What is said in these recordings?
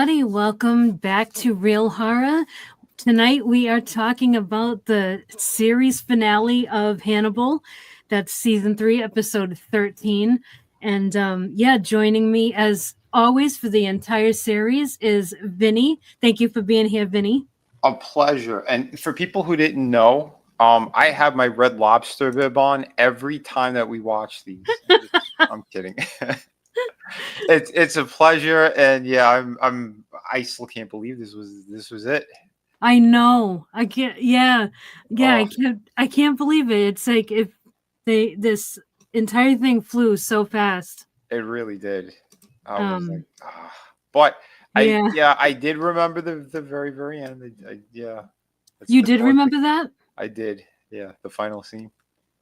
everybody. Welcome back to Real Horror. Tonight we are talking about the series finale of Hannibal. That's season 3, episode 13. And joining me as always for the entire series is Vinny. Thank you for being here, Vinny. A pleasure. And for people who didn't know, I have my Red Lobster bib on every time that we watch these. I'm kidding. It's a pleasure, and yeah, I still can't believe this was it. I know. I can't. Yeah. Oh, I can't believe it. It's like if this entire thing flew so fast. it really did. I was like, Um. but Yeah. I did remember the very end. Yeah, that's You the did core thing. remember that? I did. Yeah, the final scene.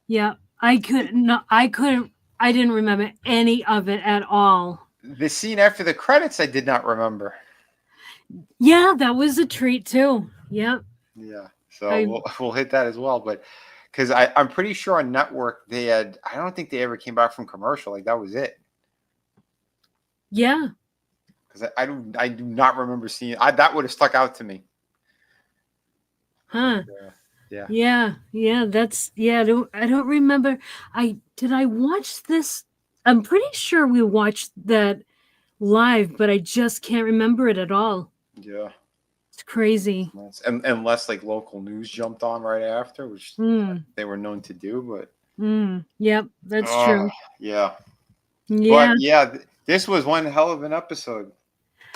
Yeah. I could not. I couldn't. I didn't remember any of it at all. The scene after the credits, I did not remember. Yeah, that was a treat too. Yep. Yeah, so I. we'll hit that as well, but because I'm pretty sure on network they had, I don't think they ever came back from commercial, like that was it. Yeah. Because I do not remember seeing that would have stuck out to me. Huh. Yeah. Yeah. That's yeah. I don't remember. I watch this. I'm pretty sure we watched that live, but I just can't remember it at all. Yeah. It's crazy. And unless like local news jumped on right after, which they were known to do, but Yep, that's true. Yeah. Yeah. But yeah, this was one hell of an episode.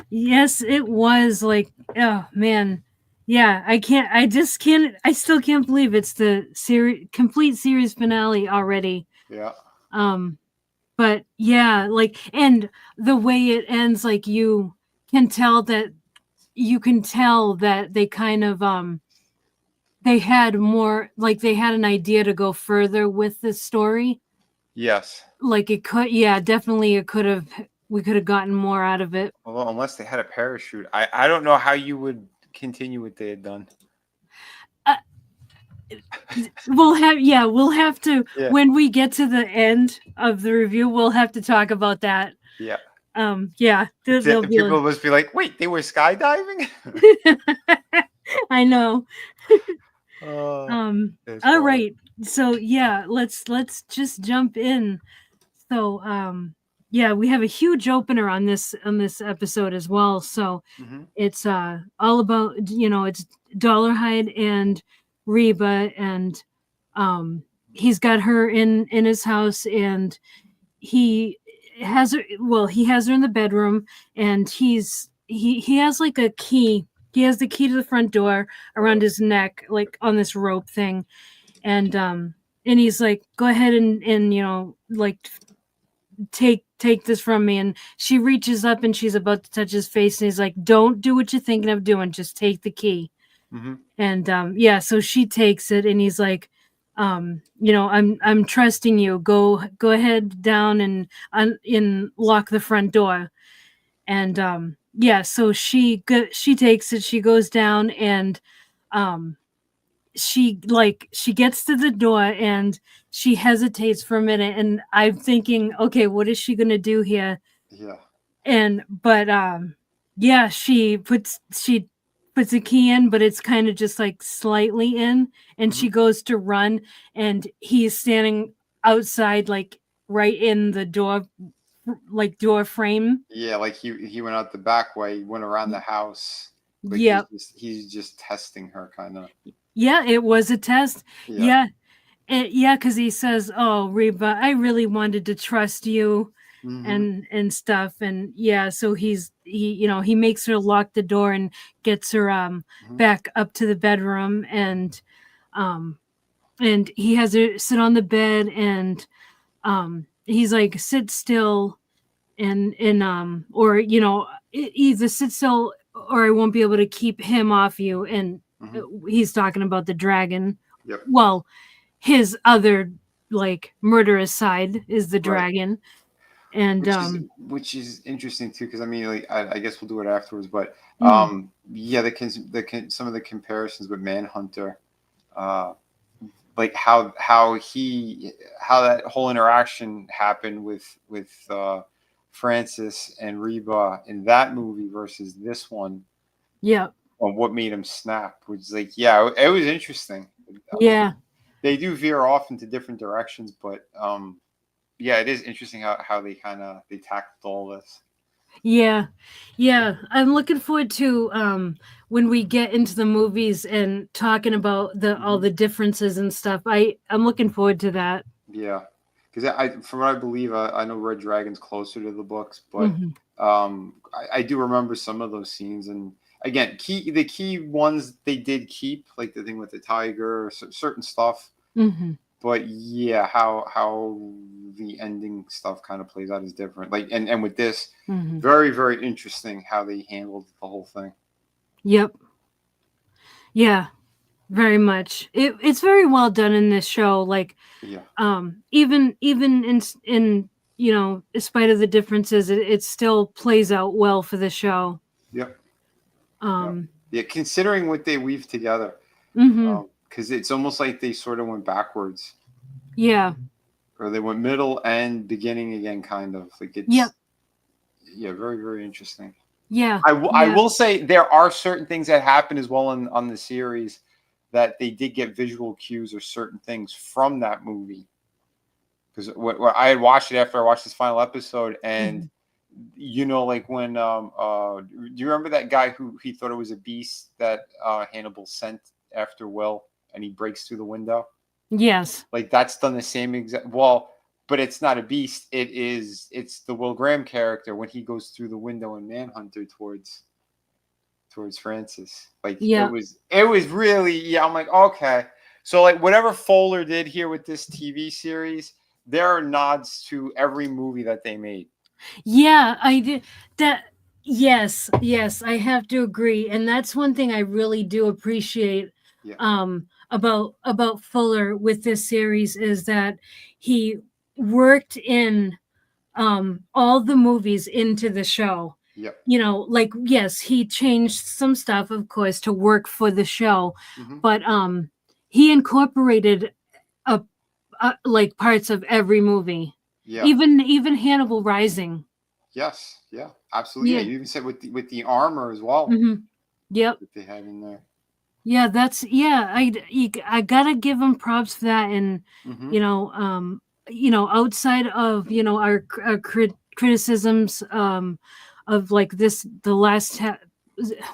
Yes, it was like, oh man. Yeah, I still can't believe it's the complete series finale already. Yeah. But yeah, like, and the way it ends, like you can tell that they kind of they had more, like they had an idea to go further with the story. Yes. Like it could, yeah, definitely we could have gotten more out of it. Although unless they had a parachute, I don't know how you would continue what they had done. We'll have to when we get to the end of the review, we'll have to talk about that. Yeah. Yeah. People must be like, wait, they were skydiving? I know. All right. So yeah, let's just jump in. So yeah, we have a huge opener on this episode as well. So it's all about, it's Dollarhide and Reba, and he's got her in his house, and he has her in the bedroom, and he has like a key. He has the key to the front door around his neck, like on this rope thing, and he's like, go ahead and like take this from me. And she reaches up and she's about to touch his face, and he's like, don't do what you're thinking of doing, just take the key. And so she takes it, and he's like, I'm trusting you, go ahead down and lock the front door. And so she takes it, she goes down, and she gets to the door, and she hesitates for a minute, and I'm thinking, okay, what is she gonna do here? But she puts a key in, but it's kind of just like slightly in, and she goes to run, and he's standing outside, like right in the door, like door frame. Yeah, like he went out the back way, he went around the house. Like he's just testing her, kind of. Yeah, it was a test. Yeah, because he says, "Oh, Reba, I really wanted to trust you." And stuff, and so he makes her lock the door and gets her back up to the bedroom, and he has her sit on the bed, and he's like, sit still, and or either sit still or I won't be able to keep him off you. And he's talking about the dragon. Well, his other like murderous side is the dragon. And which is interesting too, because I mean, like, I guess we'll do it afterwards, but some of the comparisons with Manhunter, like how that whole interaction happened with Francis and Reba in that movie versus this one, Yeah. on what made him snap, was like, yeah, it was interesting. Yeah. They do veer off into different directions, but yeah, it is interesting how they they tackled all this. Yeah. Yeah. I'm looking forward to when we get into the movies and talking about the all Hmm. the differences and stuff. I'm looking forward to that. Yeah, because from what I believe, I know Red Dragon's closer to the books, but Mhm. I do remember some of those scenes. And again, the key ones they did keep, like the thing with the tiger, certain stuff. Mhm. But yeah, how the ending stuff kind of plays out is different. Like, and with this, Mhm. very very interesting how they handled the whole thing. Yep. Yeah. Very much. It's very well done in this show. Like Yeah. even in in spite of the differences, it still plays out well for the show. Yep. Yep. Um Yeah. Considering what they weave together, mhm. because it's almost like they sort of went backwards, Yeah. or they went middle and beginning again, kind of like Yep. it's, yeah, very very interesting. Yeah. I Yeah. will say there are certain things that happen as well on the series that they did get visual cues or certain things from that movie, because what I had watched it after I watched this final episode, and Mhm. like when do you remember that guy who he thought it was a beast that Hannibal sent after Will, and he breaks through the window? Yes. Like that's done the same exact, well, but it's not a beast. It's the Will Graham character when he goes through the window in Manhunter towards Francis. Like Yeah. it was really, yeah, I'm like, okay. So like whatever Fowler did here with this TV series, there are nods to every movie that they made. Yeah, I did that. Yes, yes, I have to agree, and that's one thing I really do appreciate Yeah. about Fuller with this series is that he worked in all the movies into the show. Yep. Like yes, he changed some stuff, of course, to work for the show, Hmm. but he incorporated a, like parts of every movie, Yeah. even Hannibal Rising. Yes. Yeah. Absolutely. Yeah. Yeah. You even said with the armor as well Mhm. Yep. that they had in there. Yeah, I gotta give him props for that, and Hmm. you know, outside of our criticisms of like this the last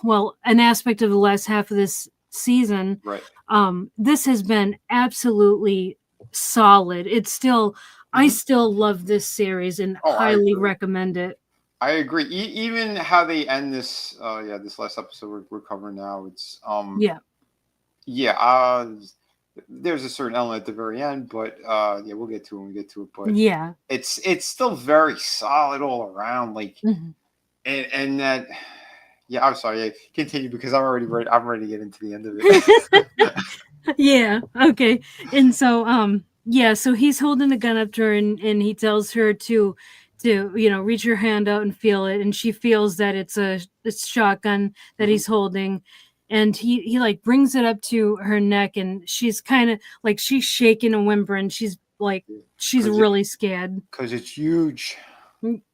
well, an aspect of the last half of this season, Right. this has been absolutely solid. I Hmm. still love this series and Oh, I highly agree. recommend it. I agree. Even how they end this, yeah, this last episode we're covering now, it's Yeah. yeah, there's a certain element at the very end, but yeah, we'll get to it when we get to it. But Yeah. it's still very solid all around. Like, Mhm. and that, yeah, I'm sorry, yeah, continue because I'm ready to get into the end of it. Yeah, okay. And so yeah, so he's holding the gun up to her, and he tells her to reach her hand out and feel it, and she feels that it's shotgun that Hmm. he's holding, and he like brings it up to her neck, and she's kind of like she's shaking and whimpering. She's like she's Because really scared. it's huge.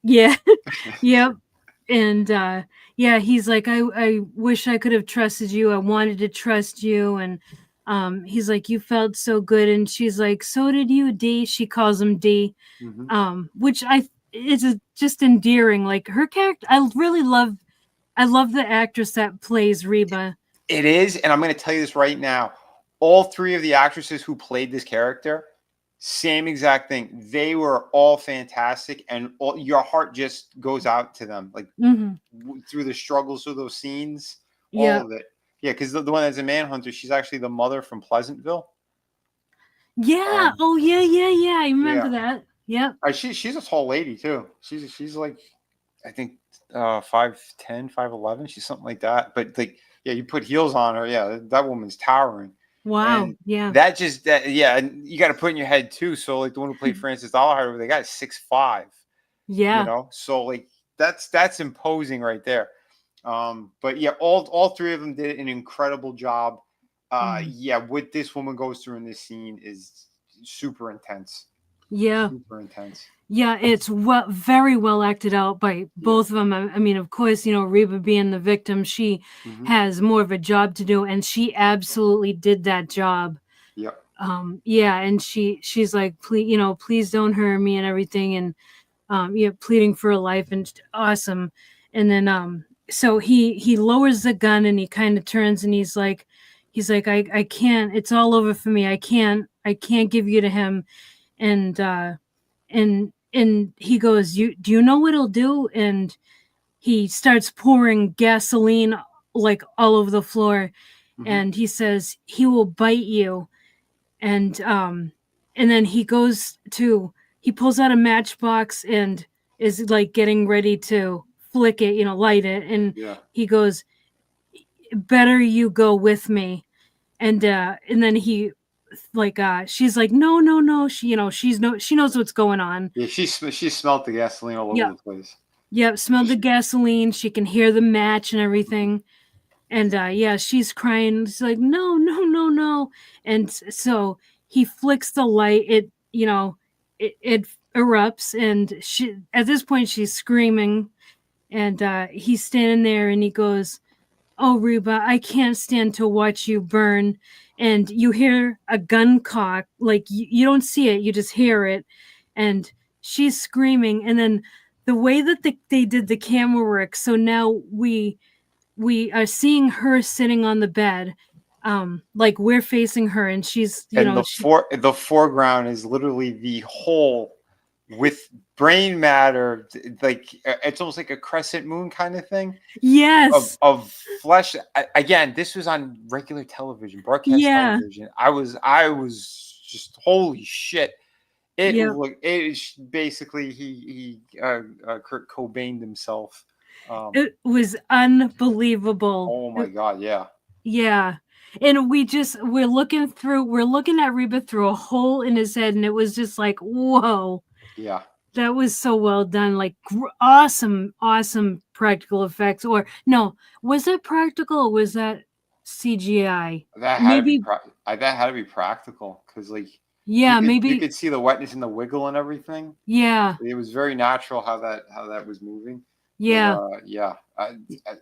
Yeah. Yep. And yeah, he's like I wish I could have trusted you. I wanted to trust you. And he's like you felt so good, and she's like so did you, D. She calls him D. Hmm. Which just endearing. Like her character, I love the actress that plays Reba. It is, and I'm going to tell you this right now. All three of the actresses who played this character, same exact thing. They were all fantastic, and your heart just goes out to them, like Hmm. through the struggles of those scenes, all Yeah. of it. Yeah, because the one that's a Manhunter, she's actually the mother from Pleasantville. Yeah. Um, Oh yeah, yeah, yeah. I remember yeah, that. Yep. she's a tall lady too. She's like, I think 5'10", 5'11". She's something like that. But like, yeah, you put heels on her, yeah, that woman's towering. Wow. And Yeah. that yeah, and you got to put in your head too. So like the one who played Francis Dollarhide, they got 6'5", Yeah. So like that's imposing right there. But yeah, all three of them did an incredible job. Mhm. Yeah, what this woman goes through in this scene is super intense. Yeah. Super intense. Yeah, it's very well acted out by Yeah. both of them. I mean, of course, Reba being the victim, she Hmm. has more of a job to do, and she absolutely did that job. Yep. Yeah, and she's like, please, please don't hurt me and everything, and yeah, pleading for her life, and awesome. And then so he lowers the gun and he kind of turns and he's like, I can't. It's all over for me. I can't give you to him, and and he goes, you do you know what he'll do? And he starts pouring gasoline like all over the floor, Hmm. and he says he will bite you. And then he pulls out a matchbox and is like getting ready to flick it, light it, and Yeah. he goes, better you go with me. And then he like she's like, no, no, no, she knows what's going on. Yeah. She smelled the gasoline all over Yep. the place. Yep, smelled the gasoline. She can hear the match and everything. And yeah, she's crying. She's like, no, no, no, no. And so he flicks the light. It erupts, and she at this point she's screaming. And he's standing there, and he goes, "Oh, Reba, I can't stand to watch you burn." And you hear a gun cock, like you don't see it, you just hear it, and she's screaming. And then the way that they did the camera work, so now we are seeing her sitting on the bed, like we're facing her, and she's, And the foreground is literally the hole with brain matter, like it's almost like a crescent moon kind of thing yes, of flesh. Again, this was on regular television, broadcast yeah, television. I was just holy shit. yeah, It is basically Kurt Cobained himself. it was unbelievable. Oh my god, yeah, Yeah. And we're looking at Reba through a hole in his head, and it was just like, whoa, yeah. that was so well done. Like, awesome, awesome practical effects. Or no, was that practical or was that CGI? That had to be Maybe, that had to be practical because like yeah, you maybe, could see the wetness and the wiggle and everything. yeah, It was very natural how that was moving. But yeah, yeah,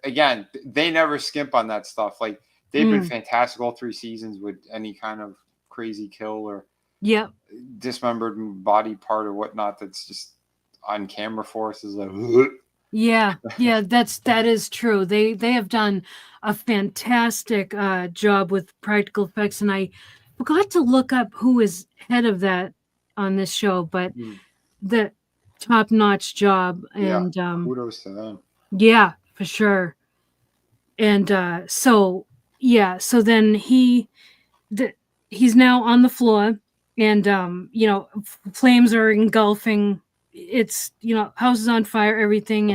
again, they never skimp on that stuff. Like they've been mm, fantastic all 3 seasons with any kind of crazy kill or yep. dismembered body part or whatnot. That's just on camera for us is like. Yeah, yeah, that is true. They have done a fantastic job with practical effects, and I forgot to look up who is head of that on this show, but Mm, the top-notch job. yeah, And kudos to them. yeah, for sure. And so yeah, so then he's now on the floor, and flames are engulfing. It's, house is on fire, everything.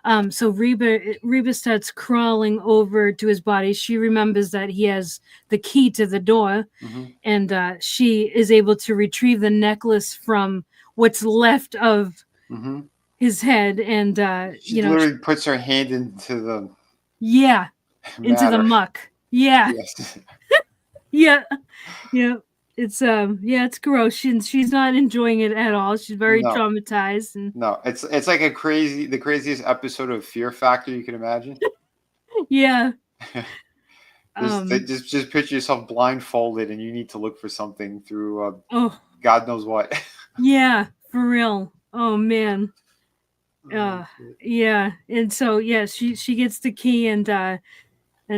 And so Reba starts crawling over to his body. She remembers that he has the key to the door, Hmm. and she is able to retrieve the necklace from what's left of Hmm. his head. And She literally puts her hand into the yeah, into the matter. muck. Yeah, Yes. yeah. Yeah, it's gross. She's not enjoying it at all. She's very No. traumatized. And No, it's like the craziest episode of Fear Factor you can imagine. yeah, just um, just picture yourself blindfolded and you need to look for something through oh God knows what. yeah, for real. Oh man, Oh, shit. yeah. And so yeah, she gets the key. And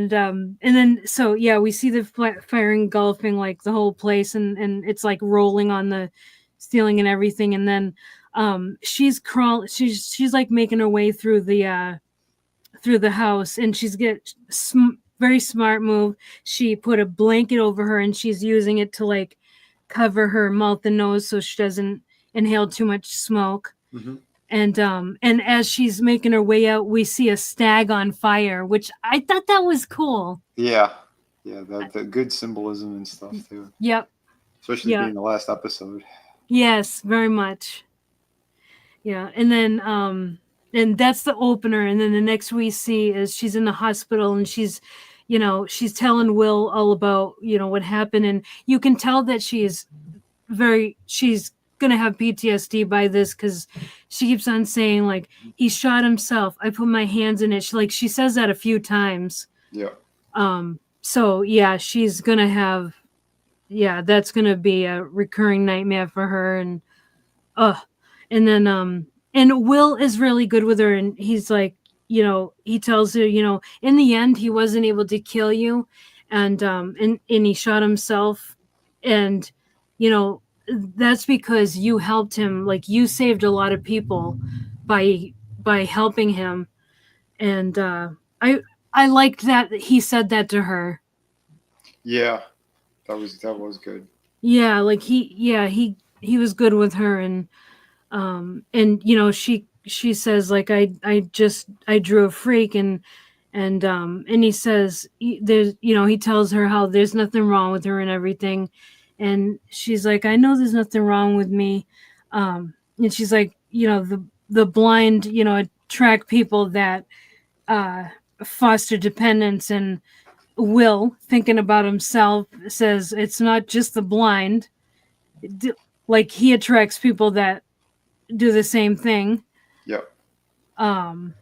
then so yeah, we see the fire engulfing like the whole place, and it's like rolling on the ceiling and everything. And then she's like making her way through the house, and very smart move. She put a blanket over her, and she's using it to like cover her mouth and nose so she doesn't inhale too much smoke. Hmm. And as she's making her way out, we see a stag on fire, which I thought that was cool. Yeah, yeah, the good symbolism and stuff too, Yep. especially Yeah. being the last episode. Yes, very much. Yeah. And that's the opener. And then the next we see is she's in the hospital, and she's telling Will all about, what happened. And you can tell that she's gonna have PTSD by this because she keeps on saying like he shot himself. I put my hands in it. She says that a few times. Yeah. So yeah, she's gonna have that's gonna be a recurring nightmare for her. And and then and Will is really good with her, and he's like, he tells her, in the end he wasn't able to kill you, and he shot himself, and that's because you helped him, like you saved a lot of people by helping him. And I liked that he said that to her. Yeah. That was good. Yeah, like he was good with her. And she says like I drew a freak. And he says there's he tells her how there's nothing wrong with her and everything. And she's like, I know there's nothing wrong with me. And she's like, the blind attract people that foster dependence. And Will, thinking about himself, says it's not just the blind. Like he attracts people that do the same thing. Yep. And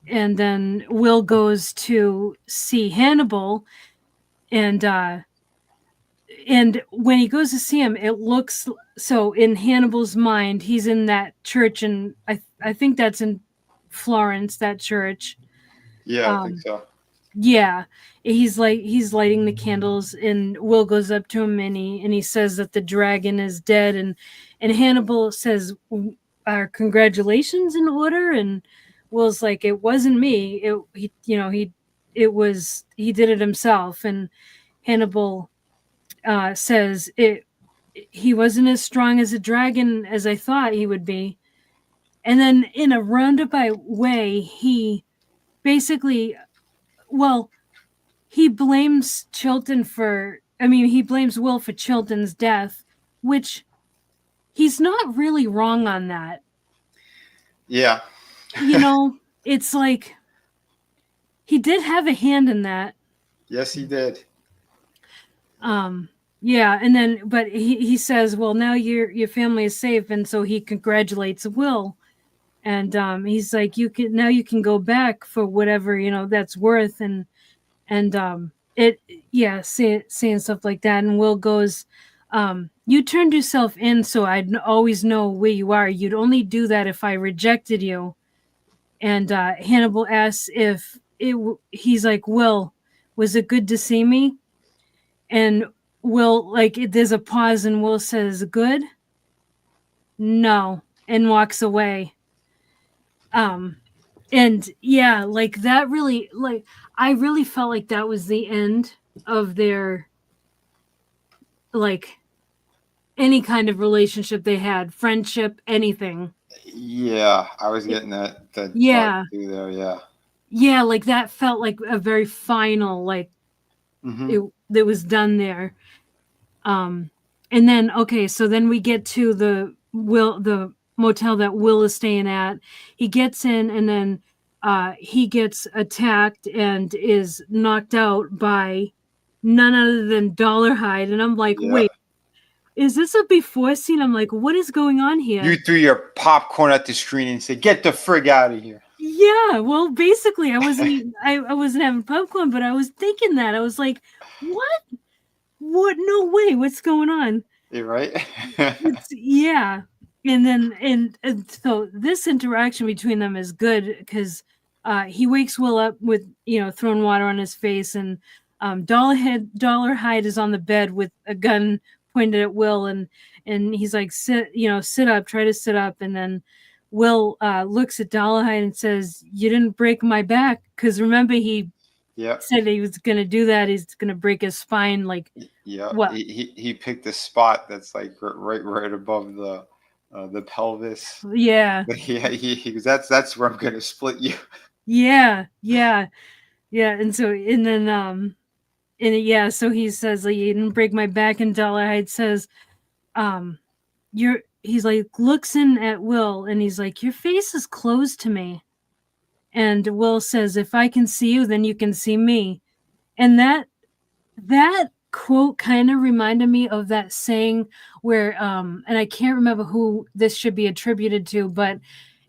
then Will goes to see Hannibal, and when he goes to see him, it looks so in Hannibal's mind, he's in that church, and I think that's in Florence, that church. Yeah, I think so. Yeah, he's lighting the candles, and Will goes up to him, and he says that the dragon is dead, and Hannibal says, congratulations in order. And Will's like, it wasn't me. He did it himself. And Hannibal says he wasn't as strong as a dragon as I thought he would be. And then in a roundabout way, he basically, he blames he blames Will for Chilton's death, which he's not really wrong on that. Yeah. It's like he did have a hand in that. Yes, he did. Yeah, and then but he says, well, now your family is safe, and so he congratulates Will. And he's like, you can go back for whatever that's worth. And saying stuff like that. And Will goes, you turned yourself in so I'd always know where you are. You'd only do that if I rejected you. And Hannibal asks he's like, Will, was it good to see me? And Will, like, there's a pause, and Will says, good? No, and walks away. And yeah, like that really, like, I really felt like that was the end of their, like, any kind of relationship they had, friendship, anything. Yeah, I was getting that Yeah. thought too there, yeah. Yeah, like that felt like a very final, like, it was done there. And then, okay, so then we get to the motel that Will is staying at. He gets in, and then he gets attacked and is knocked out by none other than Dollarhide. And I'm like, wait, is this a before scene? I'm like, what is going on here? You threw your popcorn at the screen and said, get the frig out of here. Yeah, well, basically, I wasn't having popcorn, but I was thinking that. I was like, what? No way, what's going on? You're right. Yeah. And then and so this interaction between them is good because he wakes Will up with throwing water on his face, and Dollarhide is on the bed with a gun pointed at Will, and he's like, sit up, try to sit up. And then Will looks at Dollarhide and says, you didn't break my back, because remember he said he was gonna do that. He's gonna break his spine. Like, what? He picked a spot that's like right above the pelvis. Yeah. He goes, that's where I'm gonna split you. Yeah. And so so he says, like, you didn't break my back, and Dollarhide says, he's like, looks in at Will, and he's like, your face is closed to me. And Will says, if I can see you, then you can see me. And that quote kind of reminded me of that saying where and I can't remember who this should be attributed to, but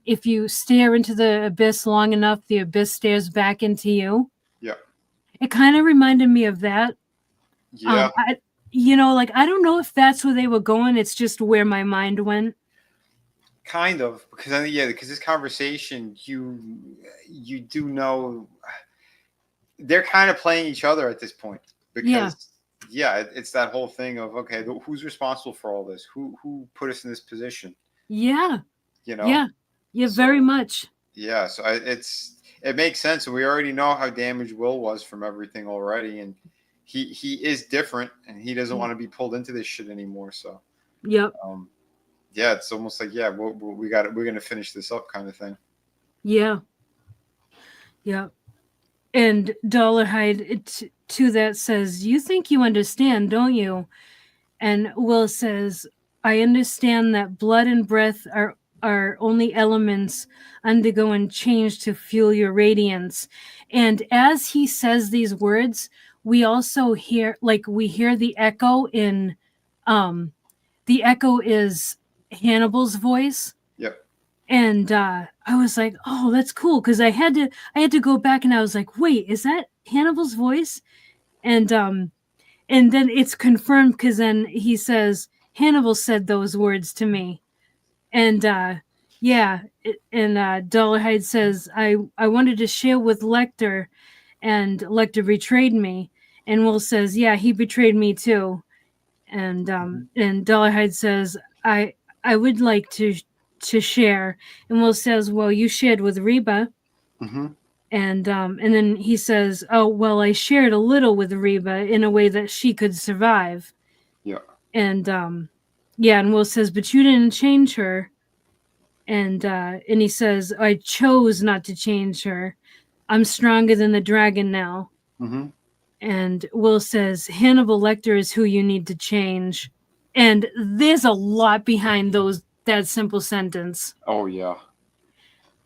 if you stare into the abyss long enough, the abyss stares back into you. Yeah. It kind of reminded me of that. Yeah. I like I don't know if that's where they were going. It's just where my mind went. Kind of, because because this conversation, you do know they're kind of playing each other at this point, Yeah. because it's that whole thing of, okay, who's responsible for all this? Who put us in this position? Yeah. You know. Yeah. Yeah, very So much. yeah, so it makes sense, and we already know how damaged Will was from everything already, and he is different, and he doesn't want to be pulled into this shit anymore. So Yep. yeah, it's almost like, yeah, we're gonna finish this up, kind of thing. Yeah. Yeah. And Dollarhide to that says, "You think you understand, don't you?" And Will says, "I understand that blood and breath are only elements undergoing change to fuel your radiance." And as he says these words, we also hear we hear the echo in the echo is Hannibal's voice. Yep. And I was like, "Oh, that's cool," because I had to go back and I was like, "Wait, is that Hannibal's voice?" And then it's confirmed because then he says, "Hannibal said those words to me," and Dollarhide says, "I wanted to share with Lecter, and Lecter betrayed me," and Will says, "Yeah, he betrayed me too," and Dollarhide says, I would like to share," and Will says, "Well, you shared with Reba." Mm-hmm. And then he says, "Oh, well, I shared a little with Reba in a way that she could survive." Yeah. And and Will says, "But you didn't change her." And he says, "I chose not to change her. I'm stronger than the dragon now." Mm-hmm. And Will says, "Hannibal Lecter is who you need to change." And there's a lot behind that simple sentence. Oh yeah.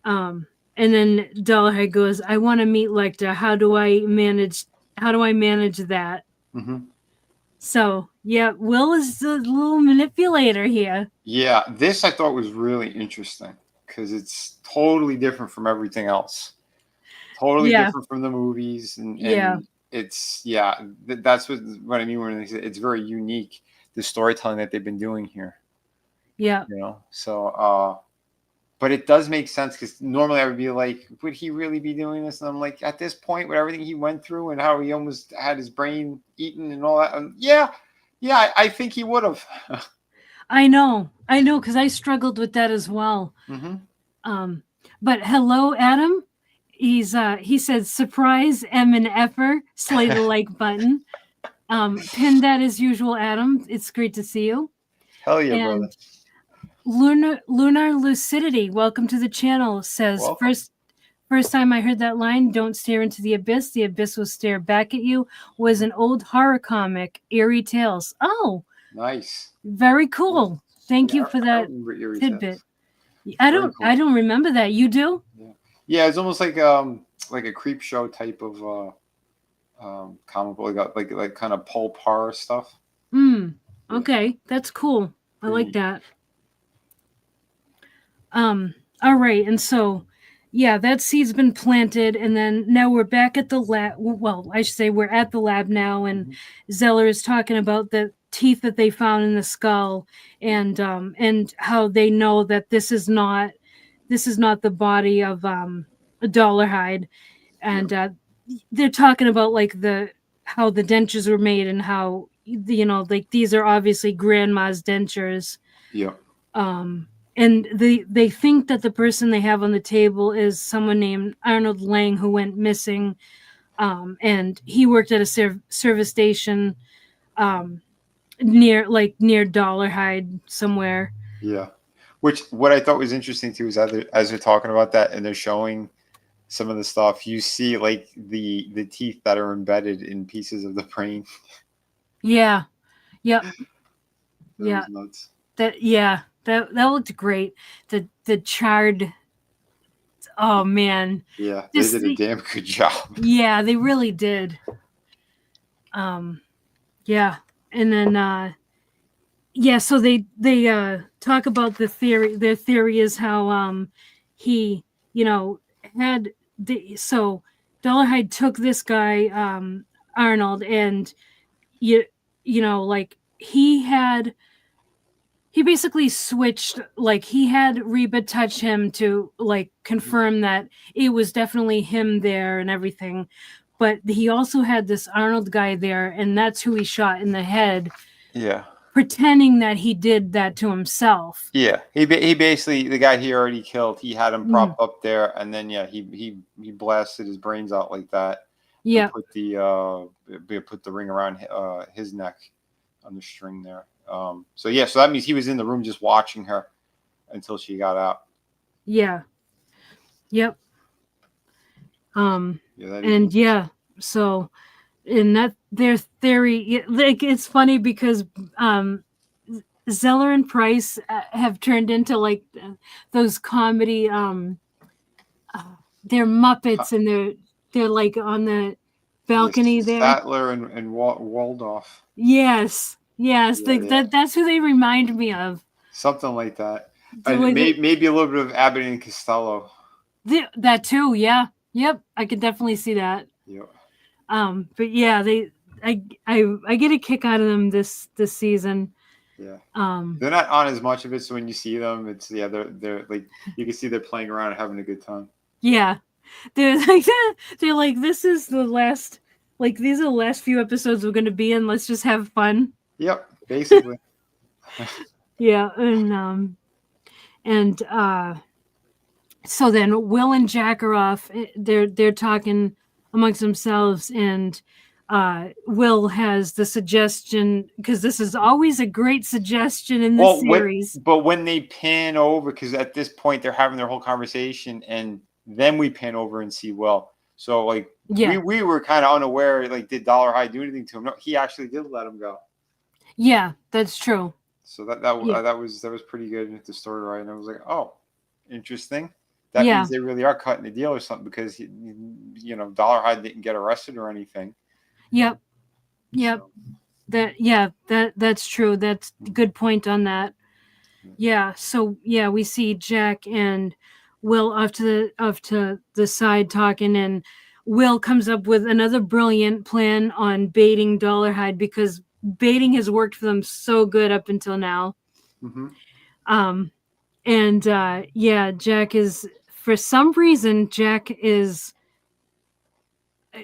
And then Dollarhead goes, "I want to meet Lecter. How do I manage that?" Mm-hmm. So yeah, Will is the little manipulator here. Yeah, this I thought was really interesting because it's totally different from everything else. Totally Yeah. different from the movies, and Yeah. it's that's what I mean when it's very unique, the storytelling that they've been doing here. Yeah. So but it does make sense, because normally I would be like, would he really be doing this? And I'm like, at this point, with everything he went through and how he almost had his brain eaten and all that, I think he would have. I know, because I struggled with that as well. Mm-hmm. But hello, Adam. He said, "Surprise, M and Effer, slay the like button." Pinned that as usual, Adam. It's great to see you. Hell yeah, brother. And Lunar Lucidity, welcome to the channel, says, Welcome. First time I heard that line, "Don't stare into the abyss will stare back at you," was an old horror comic, Eerie Tales. Oh, Nice. very cool. Yeah. Thank you for that tidbit. I don't remember that. You do? Yeah, it's almost like a creep show type of comic book, like kind of pulp horror stuff. Okay, that's cool. I like that. All right, and so that seed's been planted, and then now we're back at the lab. Well, I should say we're at the lab now, and Zeller is talking about the teeth that they found in the skull, and how they know that this is not the body of Dollarhide, and they're talking about how the dentures were made, and how these are obviously grandma's dentures. Yeah. And they think that the person they have on the table is someone named Arnold Lang, who went missing, and he worked at a service station near Dollarhide somewhere. Yeah. Which, what I thought was interesting too is as they're talking about that and they're showing some of the stuff, you see like the teeth that are embedded in pieces of the brain. Yeah. Yep. That was nuts. That looked great. The charred. Oh man. Yeah, they did a damn good job. Yeah, they really did. Yeah. And then so they talk about the theory. Their theory is how he, had so Dollarhide took this guy Arnold, and you like he basically switched, like he had Reba touch him to like confirm that it was definitely him there and everything. But he also had this Arnold guy there, and that's who he shot in the head, Yeah. pretending that he did that to himself. Yeah. He basically, the guy he already killed, he had him Mm. propped up there, and then yeah, he blasted his brains out like that. And Yeah. put the ring around his neck on the string there. So yeah, so that means he was in the room just watching her until she got out. Yeah. Yep. Yeah, that is And yeah, so in that their theory, like it's funny because Zeller and Price have turned into like those comedy they're Muppets, and they're like on the balcony there. Statler and Waldorf. Yes. Yes, Yeah, yeah. that's who they remind me of. Something like that. The And way maybe a little bit of Abbott and Costello. that too, yeah. Yep, I could definitely see that. Yeah. But yeah, I get a kick out of them this season. Yeah. Um, They're not on as much of it, so when you see them, it's they're like, you can see they're playing around and having a good time. yeah, they're like this is the last, like these are the last few episodes we're going to be in. Let's just have fun. Yep, basically. Yeah, and so then Will and Jack are off. They're talking amongst themselves, and Will has the suggestion, because this is always a great suggestion in this series. But when they pan over, because at this point they're having their whole conversation, and then we pan over and see Will. So like we were kind of unaware. Like, did Dollarhide do anything to him? No, he actually did let him go. Yeah, that's true. So that was pretty good at the story, right? And I was like, oh, interesting. That means they really are cutting the deal or something, because Dollarhide didn't get arrested or anything. Yep. So. That's true. That's a good point on that. Yeah. So yeah, we see Jack and Will off to the side talking, and Will comes up with another brilliant plan on baiting Dollarhide, because baiting has worked for them so good up until now. Mm-hmm. And Jack is, for some reason,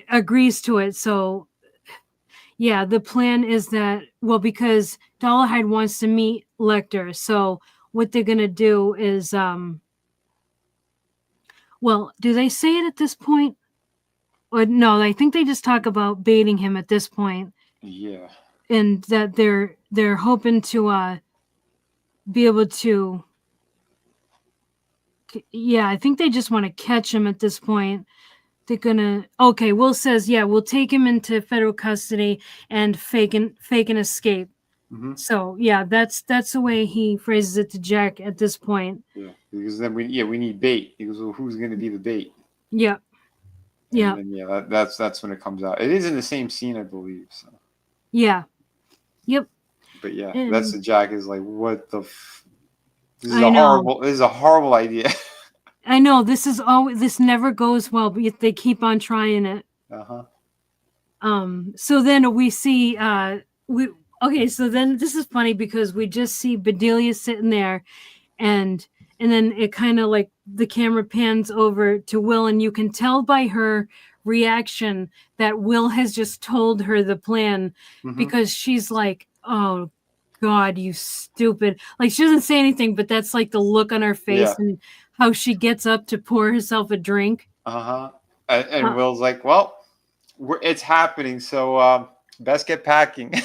agrees to it. So yeah, the plan is that, well, because Dollarhide wants to meet Lecter, so what they're gonna do is well, do they say it at this point? Or no, I think they just talk about baiting him at this point. Yeah. And that they're hoping to be able to, yeah, I think they just want to catch him at this point. They're gonna, okay, Will says, yeah, we'll take him into federal custody and fake an escape. Mm-hmm. So yeah, that's the way he phrases it to Jack at this point. Yeah, because then we need bait. He goes, well, who's going to be the bait? Yep. Yeah. And that's when it comes out. It is in the same scene, I believe. So. Yeah. Yep. But yeah, that's the Jack is like, what the? This is a horrible idea. I know, this never goes well, but they keep on trying it. So then we see so then this is funny, because we just see Bedelia sitting there, and then it kind of like the camera pans over to Will, and you can tell by her reaction that Will has just told her the plan, because she's like, oh God, you stupid. Like, she doesn't say anything, but that's like the look on her face, and how she gets up to pour herself a drink. And Will's like, well, it's happening, so best get packing.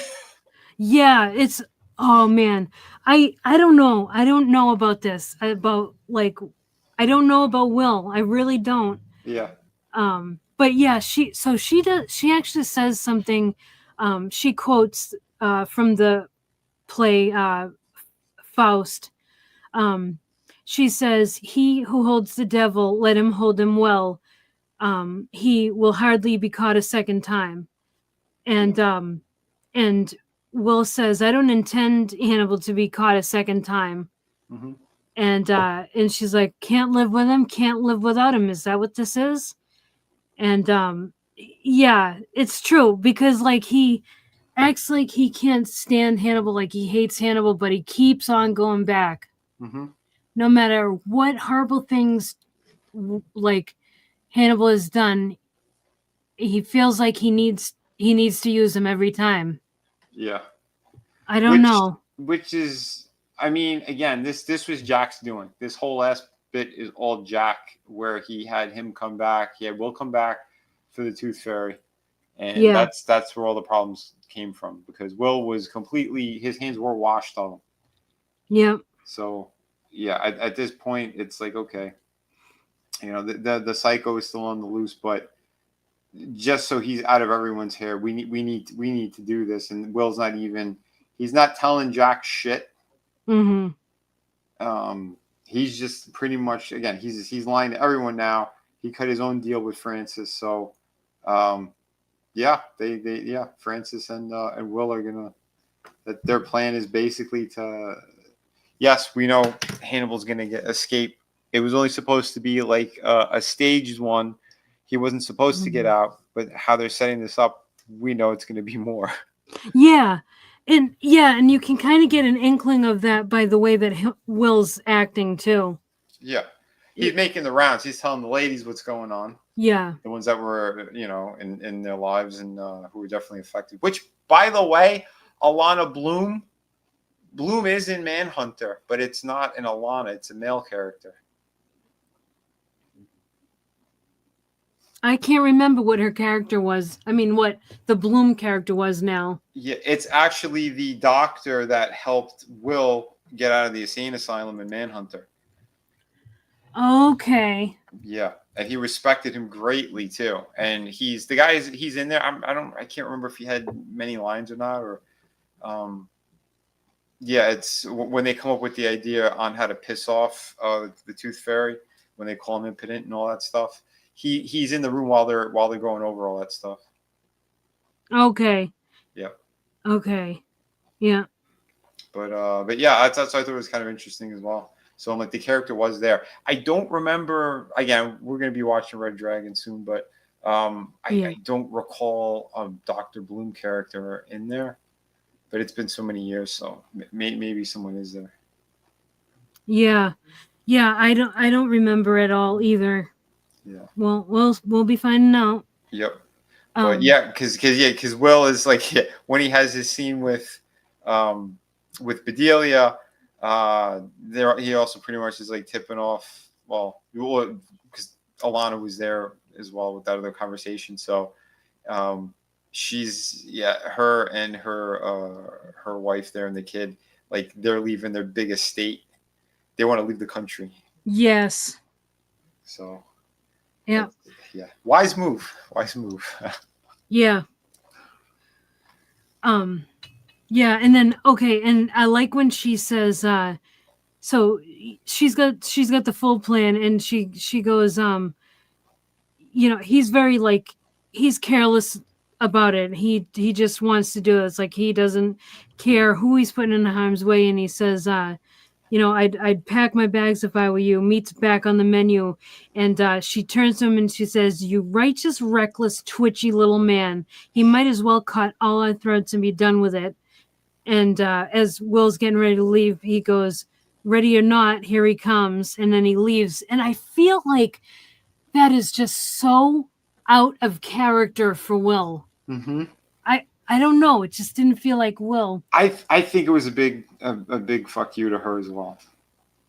Yeah, it's, oh man, I don't know. I don't know about this. I don't know about Will. I really don't. Yeah. But yeah, she actually says something. She quotes from the play Faust. She says, "He who holds the devil, let him hold him well. He will hardly be caught a second time." And and Will says, "I don't intend Hannibal to be caught a second time." Mm-hmm. And she's like, "Can't live with him, can't live without him. Is that what this is?" And yeah, it's true, because like he acts like he can't stand Hannibal, like he hates Hannibal, but he keeps on going back. Mm-hmm. No matter what horrible things like Hannibal has done, he feels like he needs to use him every time. Yeah. I don't Which know. which is, I mean, again, this was Jack's doing. This whole last bit is all Jack, where he had him come back. He had Will come back for the Tooth Fairy, and Yeah. that's where all the problems came from, because Will was completely, his hands were washed of him. Yep. So yeah, at this point, it's like, okay, the psycho is still on the loose, but just so he's out of everyone's hair, we need to do this. And Will's not even, he's not telling Jack shit. Mm-hmm. He's just pretty much, again, he's lying to everyone now. He cut his own deal with Francis, so yeah, yeah, Francis and Will are gonna, that their plan is basically to, yes, we know Hannibal's gonna escape. It was only supposed to be like a staged one. He wasn't supposed to get out, but how they're setting this up, we know it's gonna be more. Yeah. And you can kind of get an inkling of that by the way that Will's acting too. Yeah, he's making the rounds. He's telling the ladies what's going on. Yeah. The ones that were, in their lives, and who were definitely affected. Which, by the way, Alana Bloom is in Manhunter, but it's not an Alana. It's a male character. I can't remember what her character was. I mean, what the Bloom character was now. Yeah, it's actually the doctor that helped Will get out of the insane asylum in Manhunter. Okay. Yeah, and he respected him greatly too. And he's the guy. He's in there. I can't remember if he had many lines or not. Or, yeah, it's when they come up with the idea on how to piss off the Tooth Fairy, when they call him impotent and all that stuff. He's in the room while they're going over all that stuff. Okay. Yeah. Okay. Yeah. But yeah, that's I thought it was kind of interesting as well. So I'm like, the character was there. I don't remember. Again, we're going to be watching Red Dragon soon, but I don't recall a Dr. Bloom character in there. But it's been so many years, so maybe someone is there. Yeah. Yeah. I don't remember at all either. Yeah. Well, we'll be finding out. Yep. But yeah, because Will is like, yeah, when he has his scene with Bedelia, there he also pretty much is like tipping off. Well, because Alana was there as well with that other conversation, so she's, her and her wife there and the kid, like, they're leaving their big estate. They want to leave the country. Yes. So yeah, wise move. Yeah. Yeah, and then okay, and I like when she says so she's got the full plan, and she goes he's very like, he's careless about it. He just wants to do it. It's like he doesn't care who he's putting in harm's way, and he says I'd pack my bags if I were you. Meat's back on the menu. And she turns to him and she says, "You righteous, reckless, twitchy little man. He might as well cut all our throats and be done with it." And as Will's getting ready to leave, he goes, "Ready or not, here he comes." And then he leaves. And I feel like that is just so out of character for Will. Mm-hmm. I don't know. It just didn't feel like Will. I think it was a big fuck you to her as well.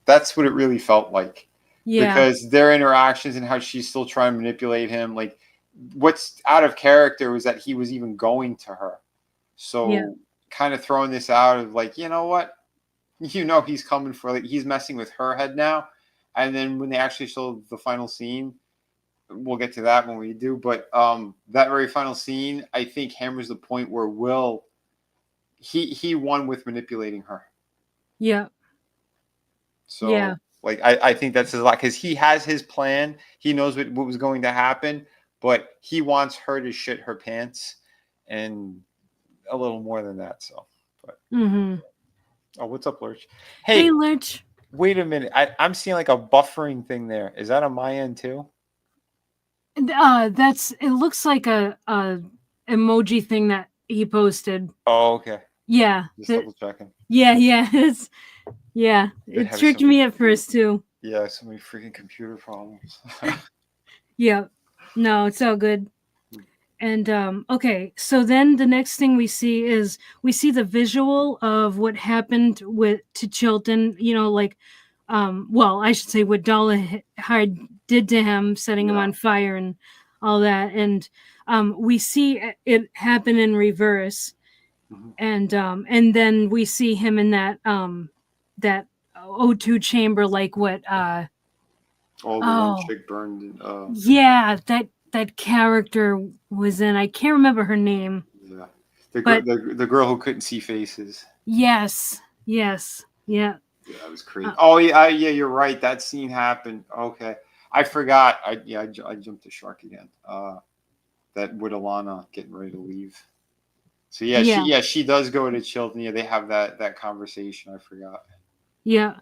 That's what it really felt like. Yeah. Because their interactions and how she's still trying to manipulate him. Like, what's out of character was that he was even going to her. So kind of throwing this out of like, you know what? He's coming for, like, he's messing with her head now. And then when they actually show the final scene, we'll get to that when we do. But that very final scene, I think, hammers the point where Will, he won with manipulating her. Yeah. So like, I think that's a lot, because he has his plan. He knows what was going to happen, but he wants her to shit her pants. And a little more than that. So, but Mm-hmm. oh, what's up, Lurch? Hey, Hey, Lurch. wait a minute. I'm seeing like a buffering thing there. Is that on my end too? That's it. Looks like a emoji thing that he posted. Oh, okay. Yeah. Just double checking. Yeah. Yeah. They It have so tricked many, me at first too. yeah, so many freaking computer problems. Yeah. No, it's all good. And okay, so then the next thing we see is we see the visual of what happened with to Chilton. You know, like, well, I should say what Hard did to him, setting him Yeah. on fire and all that. And we see it happen in reverse, and then we see him in that O2 chamber, like what Oh, the one oh chick burned. yeah, that character was in. I can't remember her name. Yeah. But The girl who couldn't see faces. yes, yeah. Yeah, that was crazy. Uh, Oh yeah, yeah, you're right. That scene happened. Okay, I forgot. I jumped the shark again. That with Alana getting ready to leave. So yeah, she does go to Chilton. Yeah, they have that conversation. I forgot. yeah,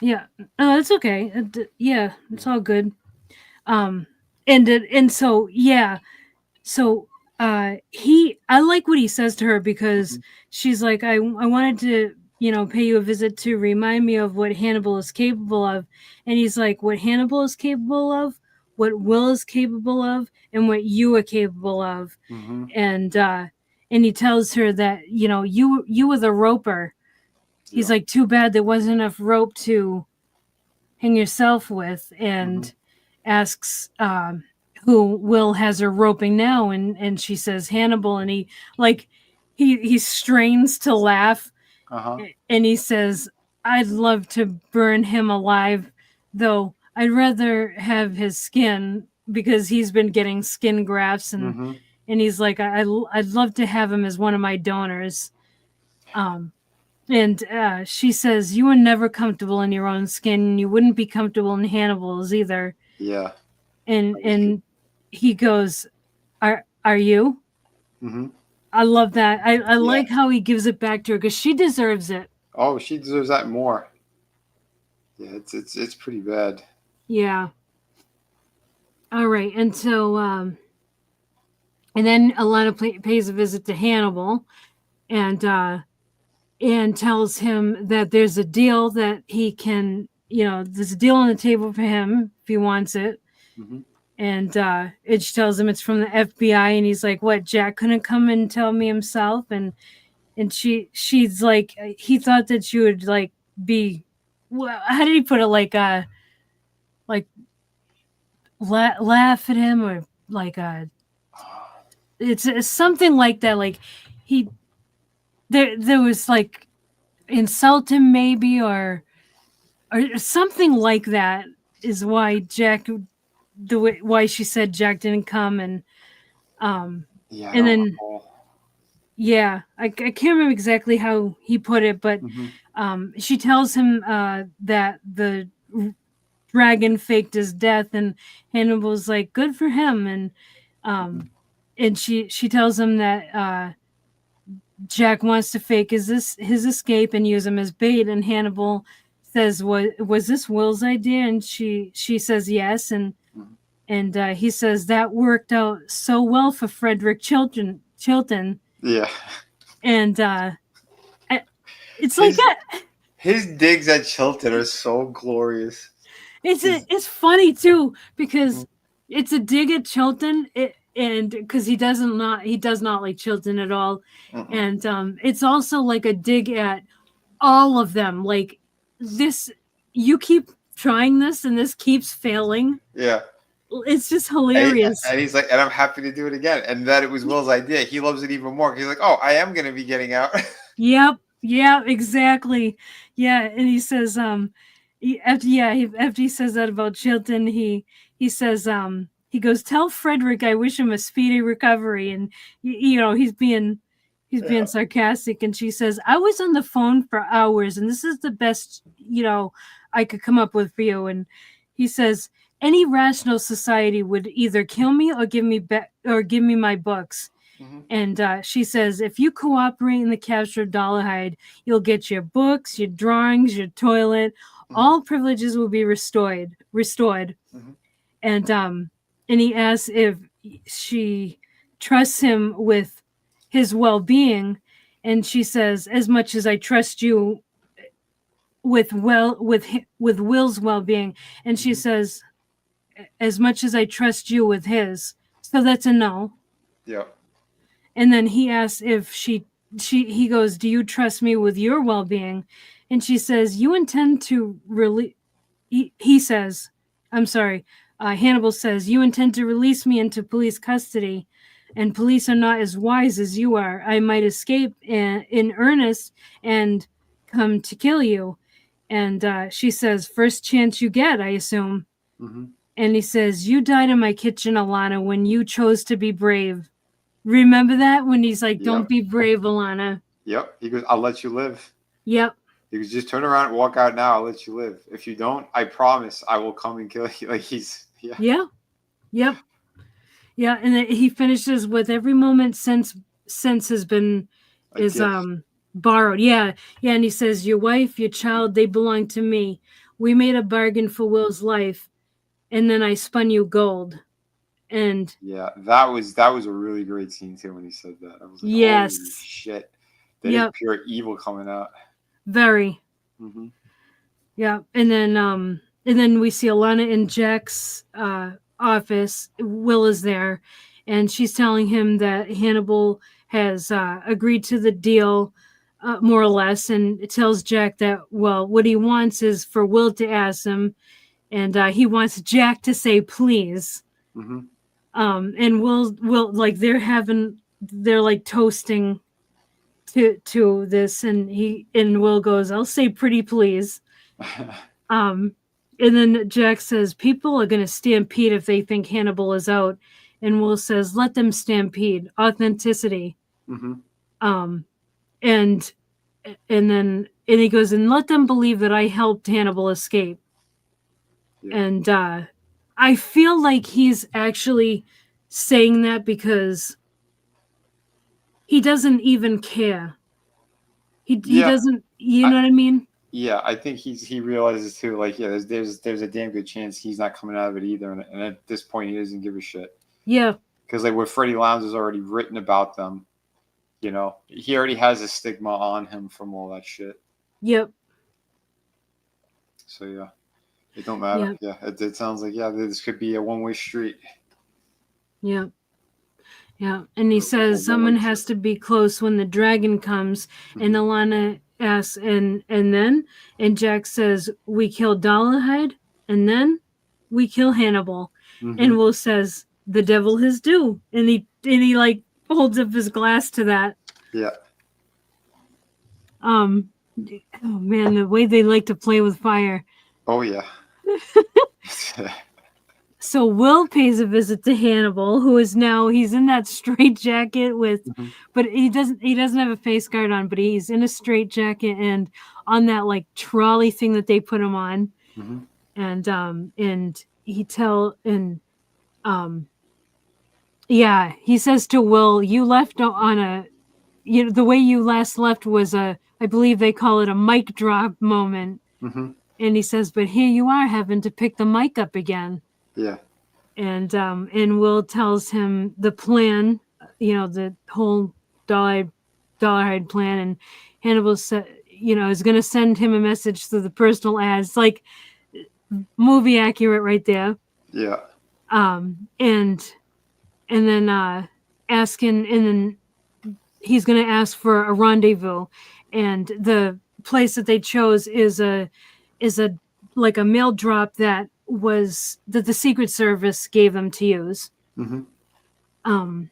yeah. Oh, that's okay. Yeah, it's all good. Um, and so yeah, so I like what he says to her because Mhm. she's like, I wanted to, pay you a visit to remind me of what Hannibal is capable of. And he's like, what Hannibal is capable of, what Will is capable of, and what you are capable of. Mhm. And he tells her that, you were the roper. He's Yeah. like, too bad there wasn't enough rope to hang yourself with, Mhm. and asks who Will has her roping now, and she says Hannibal, and he strains to laugh, Uh huh. and he says, I'd love to burn him alive, though I'd rather have his skin, because he's been getting skin grafts, Mhm. and he's like, I'd love to have him as one of my donors. um and she says, you were never comfortable in your own skin, and you wouldn't be comfortable in Hannibal's either. Yeah. And That was good. he goes, are you? Mhm. I love that. I Yeah. like how he gives it back to her, because she deserves it. Oh, she deserves that more. Yeah, it's pretty bad. Yeah. All right. And so, and then Alana pays a visit to Hannibal, and tells him that there's a deal that he can, there's a deal on the table for him if he wants it. Mhm. And Itch tells him it's from the FBI, and he's like, "What? Jack couldn't come and tell me himself?" And she's like, he thought that she would like be, well, how did he put it? Like laugh at him, or like it's something like that. Like he there was like insult him maybe, or something like that, is why Jack, why she said Jack didn't come. Um Yeah, I and don't then recall. yeah, I can't remember exactly how he put it, but Mhm. she tells him that the dragon faked his death, and Hannibal's like, good for him. Mhm. And she tells him that Jack wants to fake his escape and use him as bait, and Hannibal says, was this Will's idea? And she says yes. Mhm. And he says that worked out so well for Frederick Chilton. Yeah. And it's like His that. his digs at Chilton are so glorious. His, It's funny too, Mhm. because it's a dig at Chilton, and because he does not like Chilton at all. Mm-mm. And it's also like a dig at all of them. Like, this, you keep trying this, and this keeps failing. Yeah. It's just And, hilarious. and he's like, and I'm happy to do it again. And that it was Will's idea. He loves it even more. He's like, oh, I am going to be getting out. Yep. Yeah, exactly. Yeah, and he says, after he says that about Chilton, he says, he goes, tell Frederick I wish him a speedy recovery, and he's being Yeah. sarcastic, and she says, I was on the phone for hours, and this is the best I could come up with for you. And he says, any rational society would either kill me or give me my books. And she says, if you cooperate in the capture of Dollahide, you'll get your books, your drawings, your toilet. All privileges will be restored. And he asks if she trusts him with his well-being, and she says, as much as I trust you with Will's well-being. And she says, as much as I trust you with his. So that's a no. Yeah. And then he asks if he goes, do you trust me with your well-being? And she says, you intend to release, he says, I'm sorry, Hannibal says, you intend to release me into police custody, and police are not as wise as you are. I might escape in earnest and come to kill you. And she says, first chance you get, I assume. And he says, you died in my kitchen, Alana, when you chose to be brave. Remember that? When he's like, don't be brave, Alana. Yep. He goes, I'll let you live. Yep. He goes, just turn around and walk out now. I'll let you live. If you don't, I promise I will come and kill you. Like Yeah. Yep. Yeah. And then he finishes with every moment since has been borrowed. Yeah. Yeah. And he says, your wife, your child, they belong to me. We made a bargain for Will's life. And then I spun you gold. And yeah, that was a really great scene too when he said that. I was like, yes. Holy shit. That is pure evil coming out. Very. Yeah. And then we see Alana in Jack's office. Will is there, and she's telling him that Hannibal has agreed to the deal, more or less, and it tells Jack that, well, what he wants is for Will to ask him, and he wants Jack to say please. And Will like they're like toasting to this, and Will goes, I'll say pretty please. And then Jack says, people are going to stampede if they think Hannibal is out. And Will says, let them stampede. Authenticity. And he goes, and let them believe that I helped Hannibal escape. And I feel like he's actually saying that because he doesn't even care. He doesn't, you know what I mean? Yeah, I think he realizes too, like, yeah, there's a damn good chance he's not coming out of it either, and at this point he doesn't give a shit. Yeah. Because like what Freddie Lounds has already written about them, you know, he already has a stigma on him from all that shit. Yep. So yeah, it don't matter. Yeah, it sounds like this could be a one-way street. Yeah. Yeah, and he says someone has to be close when the dragon comes, and Alana asks, and Jack says, we kill Dollahide, and then we kill Hannibal. And Will says, the devil his due, and he like holds up his glass to that. Yeah. Oh man, the way they like to play with fire. Oh yeah. So Will pays a visit to Hannibal, who is now, he's in that straitjacket with, but he doesn't have a face guard on, but he's in a straitjacket and on that like trolley thing that they put him on. And he he says to Will, you left on the way you last left was I believe they call it a mic drop moment. And he says, but here you are having to pick the mic up again. Yeah. And Will tells him the plan, the whole Dollahide plan, and Hannibal said, is going to send him a message through the personal ads, like movie accurate right there. Yeah. And then he's going to ask for a rendezvous, and the place that they chose is a like a mail drop that the Secret Service gave them to use. And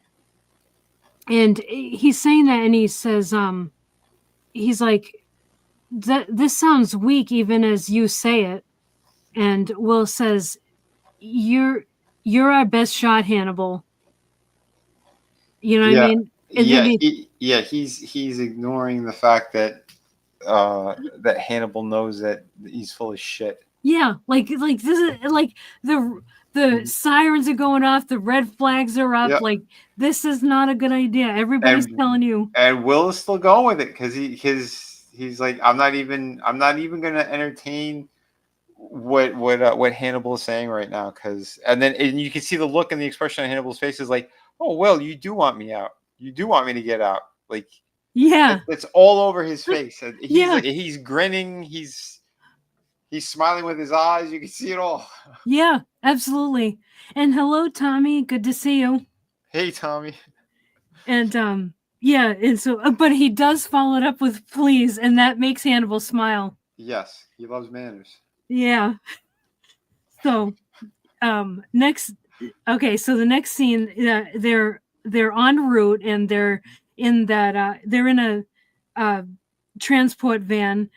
he's saying that, and he says, he's like, this sounds weak even as you say it. And Will says, you're our best shot, Hannibal. You know what I mean? And he's ignoring the fact that that Hannibal knows that he's full of shit. Yeah, like this is like the Mhm. sirens are going off, the red flags are up. Yep. Like this is not a good idea. Everybody's And telling you. Will is still going with it because he's like, I'm not even gonna entertain what Hannibal is saying right now, because and you can see the look and the expression on Hannibal's face is like, oh Will, you do want me out. You do want me to get out. Like Yeah, it's all over his face. And yeah, he's grinning. He's smiling with his eyes. You can see it all. yeah, absolutely. And hello, Tommy. Good to see you. Hey Tommy. And yeah, and so but he does follow it up with please, and that makes Hannibal smile. Yes, he loves manners. Yeah. So next, okay, so the next scene, they're en route and they're in a uh, transport van,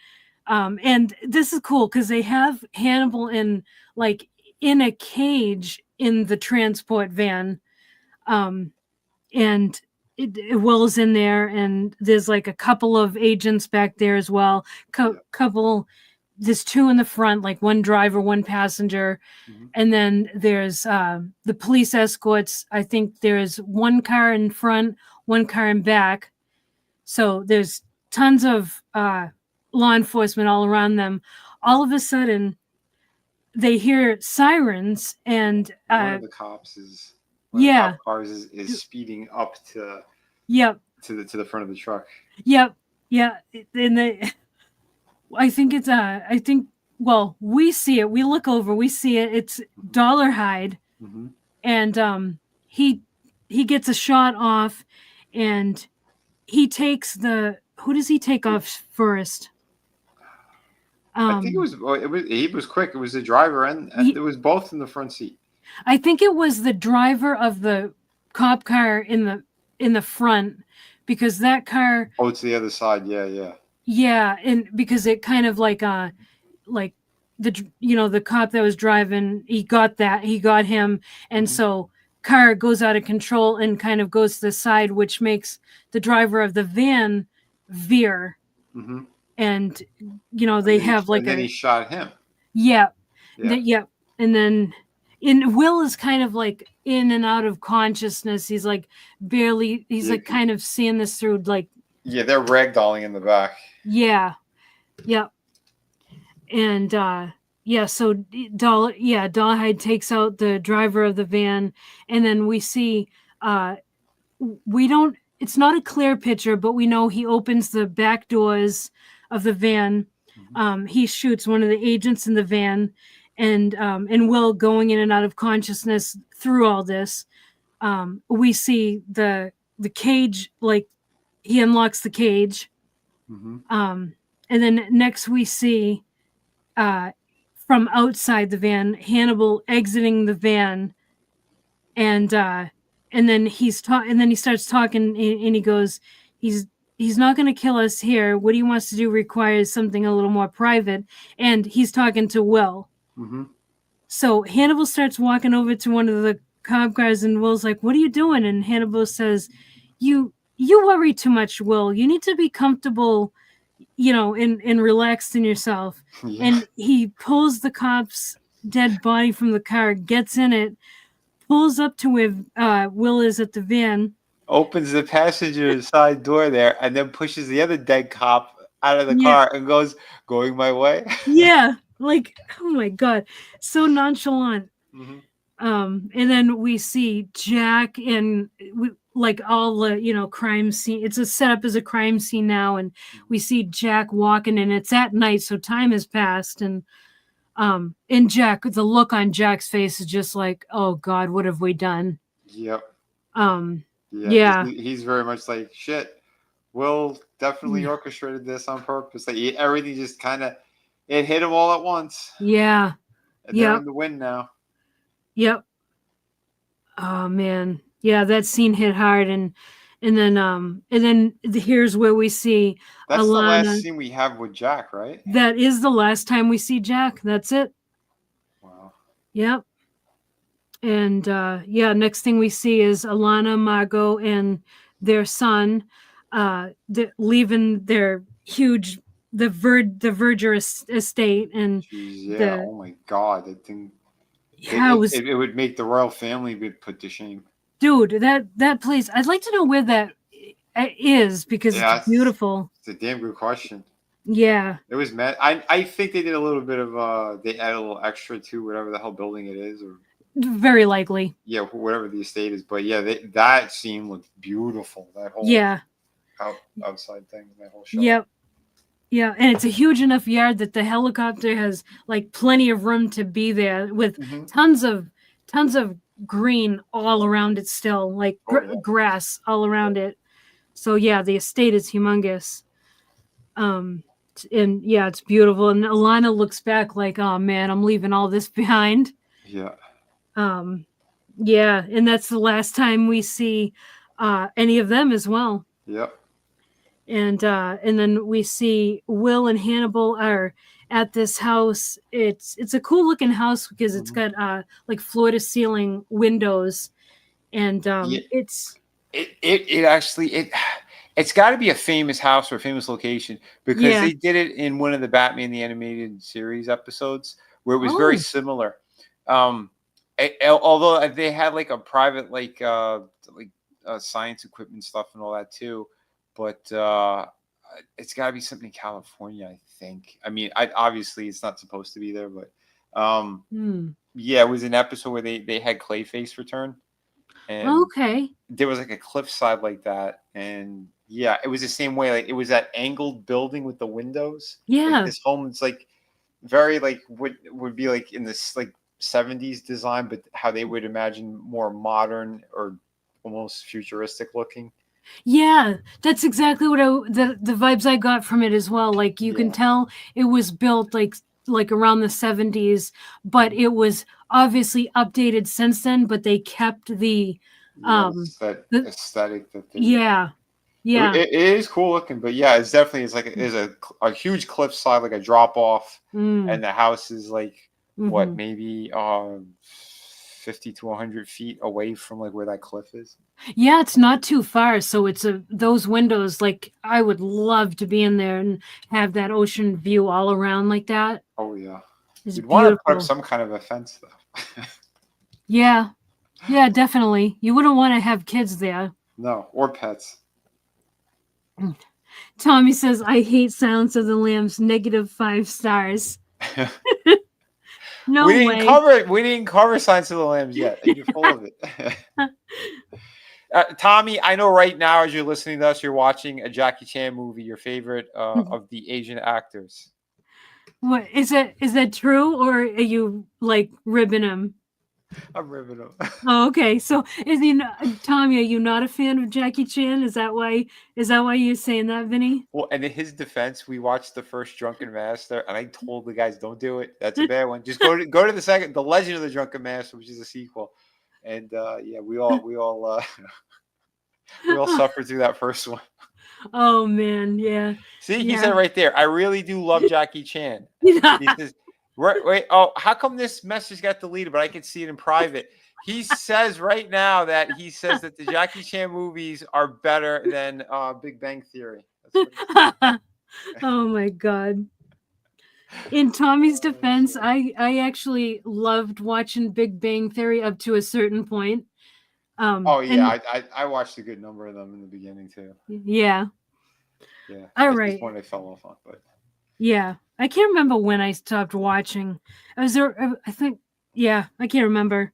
and this is cool because they have Hannibal like in a cage in the transport van, um, and Will's in there, and there's like a couple of agents back there as well. Yeah. Couple, there's two in the front, like one driver, one passenger, Hmm. and then there's the police escorts. I think there's one car in front, one car in back. So there's tons of law enforcement all around them. All of a sudden, they hear sirens, and One of the cops is one of the yeah, cop cars is speeding up yep, to the front of the truck. yep, yeah. And I think I think, well, we see it. We look over, we see it. It's Hmm. Dollarhide, Hmm. and he he gets a shot off, and he takes the who does he take off first? I think Um, he was quick. It was the driver and it he, was both in the front seat. I think it was the driver of the cop car in the front, because that car, Oh, to the other side. Yeah, yeah. yeah, and because it kind of like the cop that was driving, he got him, and Hmm. so car goes out of control and kind of goes to the side, which makes the driver of the van veer, Hmm. and they have like And then a, he shot him. yeah, Yeah. yeah, and then Will is kind of like in and out of consciousness. He's like barely, he's Yeah. like kind of seeing this through, like, Yeah. They're ragdolling in the back. yeah, yeah, and yeah, so Dollhide takes out the driver of the van, and then we see, uh we don't it's not a clear picture, but we know he opens the back doors of the van. Hmm. He shoots one of the agents in the van, and Will going in and out of consciousness through all this. We see the cage, like he unlocks the cage, Hmm. and then next we see, uh, from outside the van, Hannibal exiting the van, and and then he starts talking, and he goes, he's he's not going to kill us here. What he wants to do requires something a little more private, and he's talking to Will. Hmm. So Hannibal starts walking over to one of the cop cars, and Will's like, "What are you doing?" And Hannibal says, "You worry too much, Will. You need to be comfortable, and relaxed in yourself." Yeah. And he pulls the cop's dead body from the car, gets in it, pulls up to where Will is at the van. Opens the passenger side door there, and then pushes the other dead cop out of the Yeah, car and goes, "Going my way." yeah, like, oh my god, so nonchalant. Hmm. And then we see Jack, and like all the crime scene. It's a setup as a crime scene now, and we see Jack walking, and it's at night, so time has passed, and Jack, the look on Jack's face is just like, oh god, what have we done? Yep. Um, Yeah, because yeah, he's very much like, shit. Will definitely yeah, orchestrated this on purpose. Like everything just kind of it hit him all at once, yeah, and they're yep, in the wind now. yep. Oh man, yeah, that scene hit hard, and then here's where we see That's the last Alana. scene we have with Jack, right? That is the last time we see Jack. That's it. Wow. Yep. And yeah, next thing we see is Alana, Margot, and their son, leaving their huge the Verger estate, and Jeez, yeah. the Oh my God, that thing. yeah, it was, It would make the royal family be put to shame. dude, that place. I'd like to know where that is because it's Yeah, beautiful. it's a damn good question. Yeah, It was mad. I think they did a little bit of they added a little extra to whatever the hell building it is, or very likely. yeah, whatever the estate is. But yeah, that scene looked beautiful. That whole Yeah. outside thing, that whole shot. Yep. Yeah, and it's a huge enough yard that the helicopter has like plenty of room to be there with Hmm. tons of green all around it still, like Oh yeah. grass all around it. So yeah, the estate is humongous. Um and yeah, it's beautiful, and Alana looks back like, "Oh man, I'm leaving all this behind." Yeah. Um yeah, and that's the last time we see any of them as well. Yep. And then we see Will and Hannibal are at this house. It's a cool looking house because it's Hmm. got like floor to ceiling windows, and Yeah. it's It actually it's got to be a famous house or a famous location because yeah. they did it in one of the Batman the Animated Series episodes where it was very Oh similar. Um, although they had like a private like science equipment stuff and all that too, but it's got to be something in California, I think. I mean, obviously it's not supposed to be there, but um, hmm. yeah, it was an episode where they had Clayface return and Okay, there was like a cliffside like that, and yeah, it was the same way. Like it was that angled building with the windows. Like yeah. this home is like very like would be like in this like 70s design, but how they would imagine more modern or almost futuristic looking. Yeah, that's exactly what the vibes I got from it as well. Like you can Yeah. tell it was built like around the 70s, but Mhm. it was obviously updated since then, but they kept Yeah, um it's that the aesthetic that they yeah. Yeah. it is cool looking, but yeah, it's definitely it's like is a huge cliffside, like a drop off, Mm, and the house is like what mhm. maybe 50 to 100 feet away from like where that cliff is. Yeah, it's not too far, so it's a those windows, like I would love to be in there and have that ocean view all around like that. Oh yeah, It's you'd want to put up beautiful. some kind of a fence though. Yeah. Yeah, definitely. You wouldn't want to have kids there. No, or pets. Tommy says, I hate Silence of the Lambs, -5 stars. No way. We didn't cover Silence of the Lambs yet, and you're full of it. Tommy, I know right now as you're listening to us, you're watching a Jackie Chan movie, your favorite of the Asian actors. What is that true, or are you like ribbing him? I'm ripping them. Oh, okay. So is he not, Tommy, are you not a fan of Jackie Chan? Is that why you're saying that, Vinny? Well, and in his defense, we watched the first Drunken Master, and I told the guys, "Don't do it. That's a bad one. Just go to the second, The Legend of the Drunken Master, which is a sequel." And yeah, we all suffered through that first one. Oh man, yeah. See, he said Yeah. right there, "I really do love Jackie Chan." He says, "Right, wait. Oh, how come this message got deleted? But I can see it in private." He says right now that he says that the Jackie Chan movies are better than Big Bang Theory. That's what he said. Oh my god. In Tommy's Oh, defense, shit. I actually loved watching Big Bang Theory up to a certain point. Oh yeah, And I watched a good number of them in the beginning too. yeah. Yeah, All it's just right. one I fell off on, but Yeah. I can't remember when I stopped watching. I was there I think yeah, I can't remember.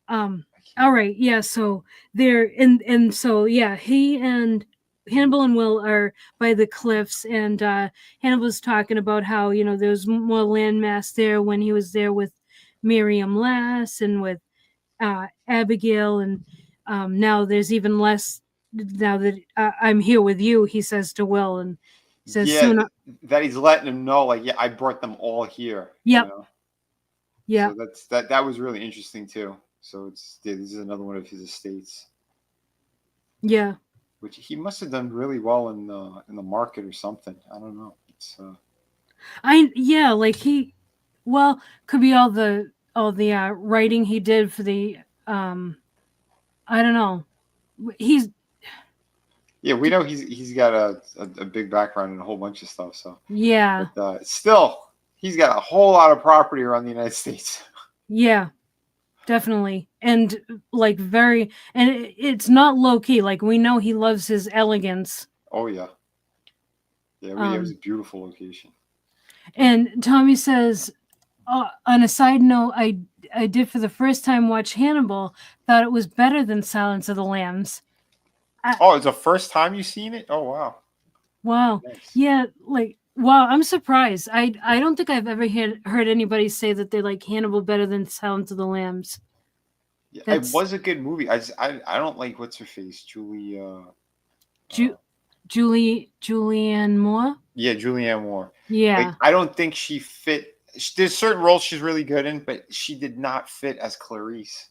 I All can't. right. Yeah, so they're and so yeah, he and Hannibal and Will are by the cliffs, and Hannibal's talking about how, there's more landmass there when he was there with Miriam Lass and with Abigail, and now there's even less now that I'm here with you, he says to Will, and he says Yeah, soon. that he's letting him know, like, yeah, I brought them all here, you Yep, know. So yep, that was really interesting too. So it's yeah, this is another one of his estates, yeah. which he must have done really well in the market or something. I don't know. It's Yeah, like well, could be all the writing he did for the I don't know. He's Yeah, we know he's got a big background in a whole bunch of stuff. So, Yeah. but still, he's got a whole lot of property around the United States. Yeah. Definitely. And like it's not low key. Like we know he loves his elegance. Oh yeah, yeah. It was a beautiful location. And Tommy says, on a side note, I did for the first time watch Hannibal. Thought it was better than Silence of the Lambs. It's the first time you've seen it? Oh wow. Wow. Nice. Yeah. Like wow. I'm surprised. I don't think I've ever heard anybody say that they like Hannibal better than Silence of the Lambs. Yeah, it was a good movie. I don't like what's her face, Julianne Moore. Yeah, Julianne Moore. Yeah. Like, I don't think she fit. There's certain roles she's really good in, but she did not fit as Clarice.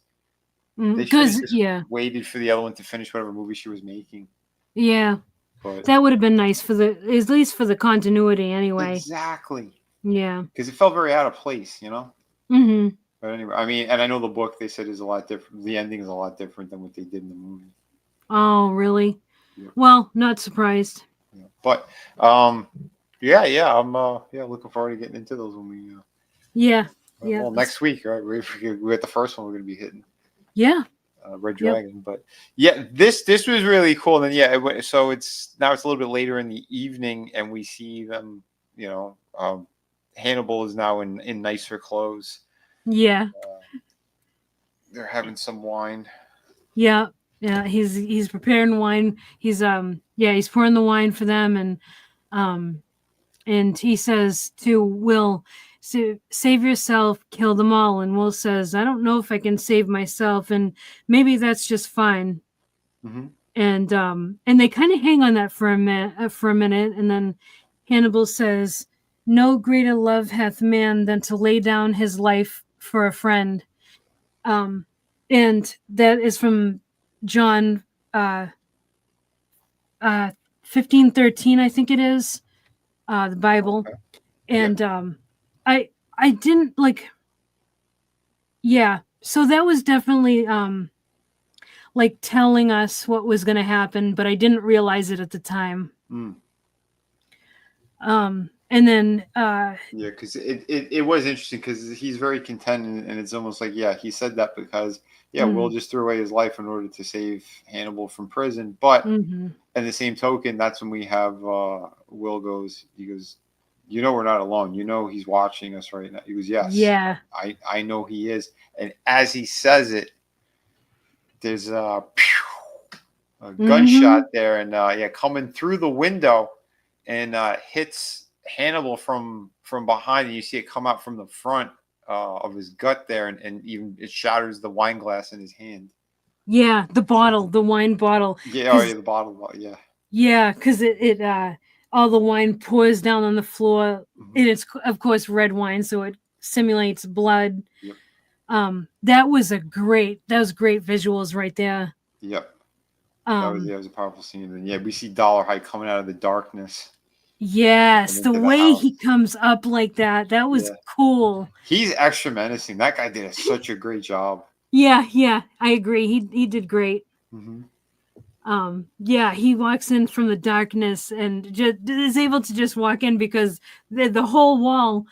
Because waited for the other one to finish whatever movie she was making. Yeah, but that would have been nice at least for the continuity, anyway. Exactly. Yeah, because it felt very out of place, you know. Mm-hmm. But anyway, I mean, and I know the book they said is a lot different. The ending is a lot different than what they did in the movie. Oh, really? Yeah. Well, not surprised. Yeah. But I'm looking forward to getting into those when we. Yeah. Well, next week, right? We got the first one we're going to be hitting. Yeah. Red Dragon, yep. But yeah, this was really cool. And then so it's a little bit later in the evening, and we see them. You know, Hannibal is now in nicer clothes. Yeah. They're having some wine. Yeah. Yeah. He's preparing wine. He's pouring the wine for them, and he says to Will, save yourself, kill them all. And Will says, I don't know if I can save myself, and maybe that's just fine. Mm-hmm. And they kind of hang on that for a minute, and then Hannibal says, no greater love hath man than to lay down his life for a friend. And that is from John 15:13, I think it is, the Bible. Okay. And I didn't like. Yeah, so that was definitely like telling us what was going to happen, but I didn't realize it at the time. And then because it was interesting because he's very content, and it's almost like he said that because Will just threw away his life in order to save Hannibal from prison, but in the same token, that's when we have Will goes, we're not alone. He's watching us right now. He goes, yes. Yeah. I know he is. And as he says it, there's a gunshot there, and coming through the window, and hits Hannibal from behind, and you see it come out from the front of his gut there, and even it shatters the wine glass in his hand. Yeah, the wine bottle. Yeah, the bottle. Yeah. Yeah, because it all the wine pours down on the floor, and it's of course red wine, so it simulates blood. Yep. That was great visuals right there. Yep. That was a powerful scene. And we see Dollarhide coming out of the darkness. Yes, the way he comes up like that was cool. He's extra menacing. That guy did such a great job. Yeah, I agree. He did great. Mm-hmm. He walks in from the darkness and just is able to just walk in because the whole wall,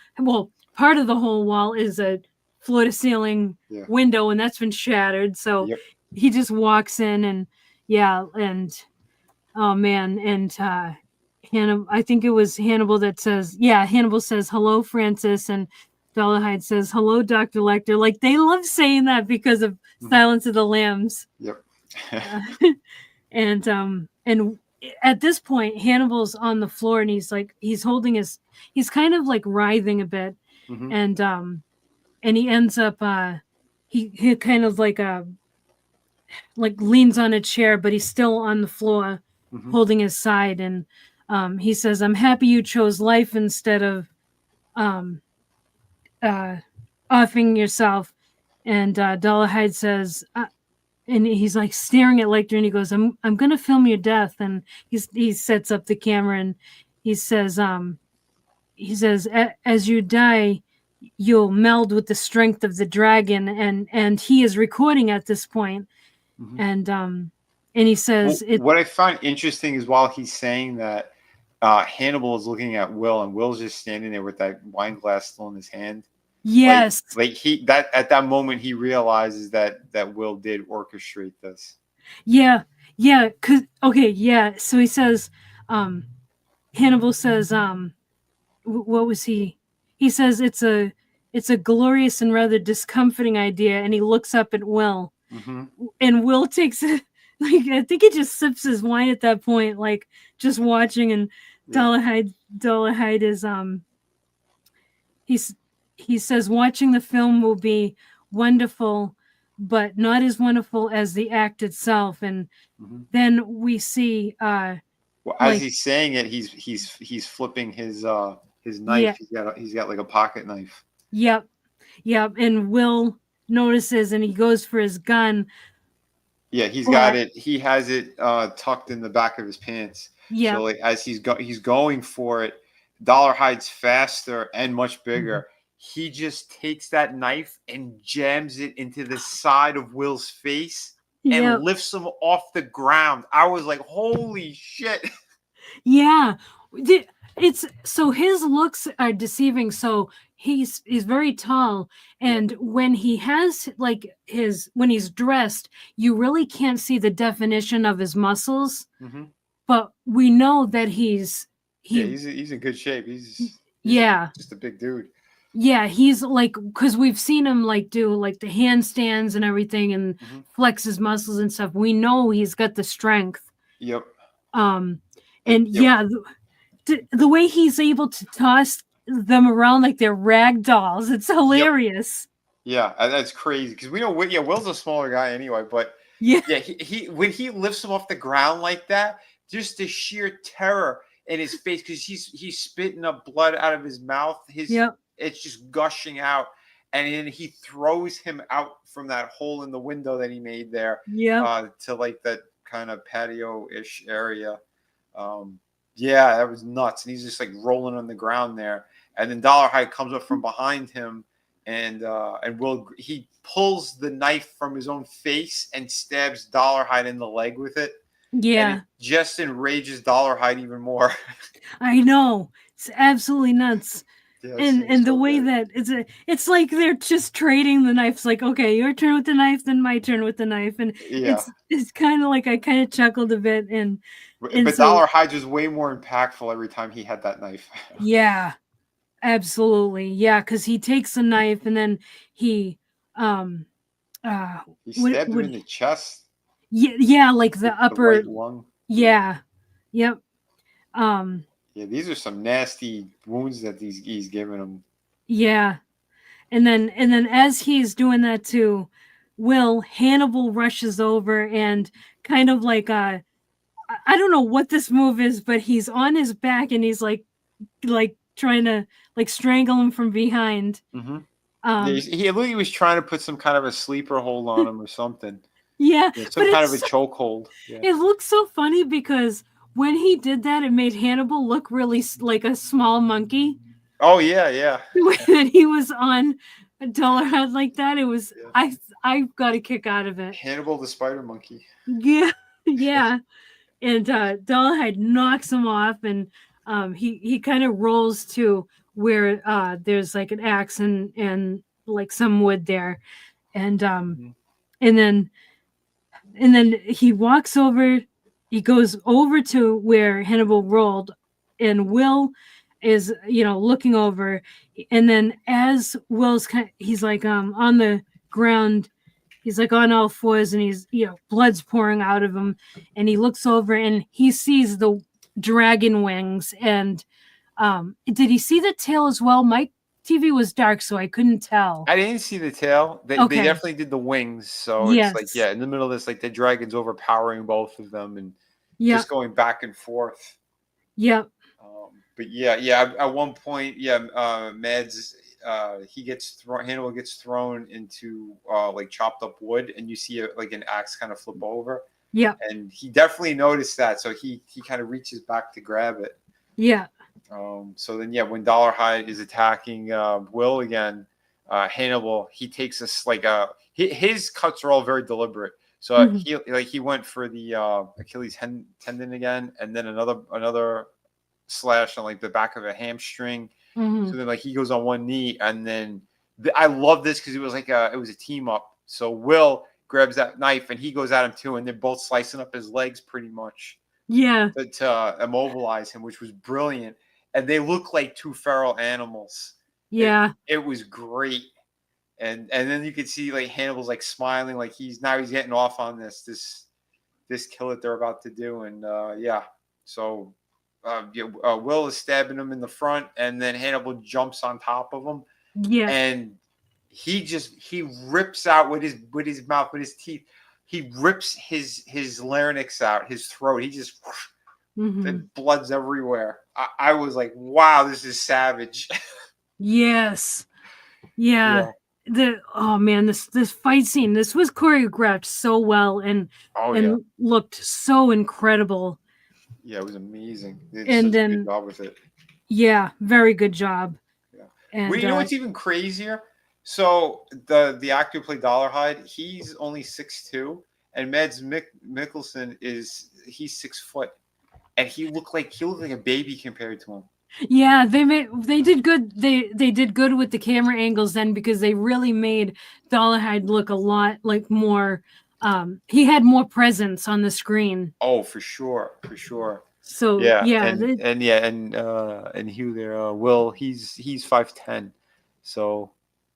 part of the whole wall is a floor to ceiling window, and that's been shattered. So he just walks in, and oh man, and Hannibal, I think it was Hannibal that says, Hannibal says, hello, Francis, and Dollarhide says, hello, Dr. Lecter. Like, they love saying that because of Silence of the Lambs. Yep. And at this point, Hannibal's on the floor, and he's holding he's kind of like writhing a bit. And he ends up, he kind of like leans on a chair, but he's still on the floor holding his side. And he says, I'm happy you chose life instead of offing yourself. And Dollarhide says, and he's like staring at Lecter, and he goes, I'm going to film your death. And he sets up the camera, and he says, as you die, you'll meld with the strength of the dragon. And he is recording at this point. And And he says it. What I find interesting is while he's saying that, Hannibal is looking at Will, and Will's just standing there with that wine glass still in his hand. Yes. Like he that at that moment he realizes that Will did orchestrate this. Yeah. Yeah. Okay. Yeah. So he says, Hannibal says, what was he? He says it's a glorious and rather discomforting idea, and he looks up at Will, Mm-hmm. and Will takes it. Like I think he just sips his wine at that point, like just watching. And Yeah. Dollarhide is he's he says watching the film will be wonderful, but not as wonderful as the act itself. And Mm-hmm. then we see Well, as like he's saying it, he's flipping his yeah, knife. He's got like a pocket knife. yep, yep. And Will notices and he goes for his gun. Yeah, he's got But it. He has it tucked in the back of his pants. yeah, So like as he's going for it, Dollarhide's faster and much bigger. He just takes that knife and jams it into the side of Will's face and yep, lifts him off the ground. I was like, holy shit. yeah. It's so his looks are deceiving. So he's very tall, Yep. and when he has like his when he's dressed, you really can't see the definition of his muscles. Mm-hmm. But we know that Yeah, he he's in good shape. He's yeah, just a big dude. yeah, he's like, because we've seen him like do like the handstands and everything and Mm-hmm. flex his muscles and stuff. We know he's got the strength. Yep. um And and yep. yeah, the way he's able to toss them around like they're rag dolls, it's Yep. hilarious. Yeah, that's crazy because we know Will's a smaller guy anyway, but Yeah, yeah, he when he lifts him off the ground like that, just the sheer terror in his face because he's spitting up blood out of his mouth. yep, It's just gushing out, and then he throws him out from that hole in the window that he made there, yep, to like that kind of patio-ish area. Yeah, that was nuts, and he's just like rolling on the ground there, and then Dollarhide comes up from behind him, and he pulls the knife from his own face and stabs Dollarhide in the leg with it, and yeah. it just enrages Dollarhide even more. I know, it's absolutely nuts. Yeah, it and seems and the so way good. that it's like they're just trading the knives, like, okay, your turn with the knife, then my turn with the knife. And Yeah, it's kind of like I kind of chuckled a bit. And but so Dollarhide was way more impactful every time he had that knife. yeah, absolutely, yeah, because he takes a knife and then he um uh He what stabbed him would in the chest, yeah, yeah, like the the right upper, lung. yeah, yep, um Yeah, these are some nasty wounds that he's giving him. yeah. And then as he's doing that to Will, Hannibal rushes over and kind of like I don't know what this move is, but he's on his back and he's like trying to like strangle him from behind. Mm-hmm. Yeah, Um he was trying to put some kind of a sleeper hold on him or something. yeah, Yeah, but some kind of a chokehold. Yeah. it looks so funny because when he did that, it made Hannibal look really like a small monkey. Oh yeah, yeah, When he was on a dollar head like that, it was yeah. I got a kick out of it. Hannibal the spider monkey. Yeah, yeah. And Dollahide knocks him off, and he kind of rolls to where there's like an axe and like some wood there, and Mm-hmm. and then and then he walks over. He goes over to where Hannibal rolled, and Will is looking over, and then as Will's he's like on the ground. He's like on all fours and he's, blood's pouring out of him. And he looks over and he sees the dragon wings. And did he see the tail as well? My TV was dark, so I couldn't tell. I didn't see the tail. They Okay. definitely did the wings. So it's like, Yes. yeah, in the middle of this, like the dragon's overpowering both of them and Yep. just going back and forth. Yep. But yeah. At one point, yeah, Mads, Hannibal gets thrown into like chopped up wood, and you see like an axe kind of flip over. Yep. And he definitely noticed that, so he kind of reaches back to grab it. Yeah. So then, yeah, when Dollarhide is attacking Will again, Hannibal, he takes us like his cuts are all very deliberate. So Mhm. he went for the Achilles tendon again, and then another slash on like the back of a hamstring. So Mhm. then like he goes on one knee, and then I love this because it was it was a team up. So Will grabs that knife and he goes at him too, and they're both slicing up his legs pretty much Yeah. to immobilize him, which was brilliant. And they look like two feral animals. Yeah. It was great. And then you could see like Hannibal's like smiling, like he's getting off on this kill that they're about to do. And yeah, so Will is stabbing him in the front, and then Hannibal jumps on top of him, Yeah. and he rips out with his mouth, with his teeth. He rips his larynx out, his throat. He just the Mhm. blood's everywhere. I was like, wow, this is savage. Yes. Yeah. Yeah. Oh man, this fight scene, this was choreographed so well Oh yeah. and looked so incredible. Yeah, it was amazing. They did And such a good then job with it. yeah, very good job. Yeah. Well, And you know what's even crazier? So the actor who played Dollarhide, he's only 6'2", and Mikkelsen he's 6 foot, and he looked like a baby compared to him. yeah, they did good. They did good with the camera angles then because they really made Dollahide look a lot like more he had more presence on the screen. Oh, for sure, for sure. So Yeah, yeah, and Hugh there, Will, he's 5'10", so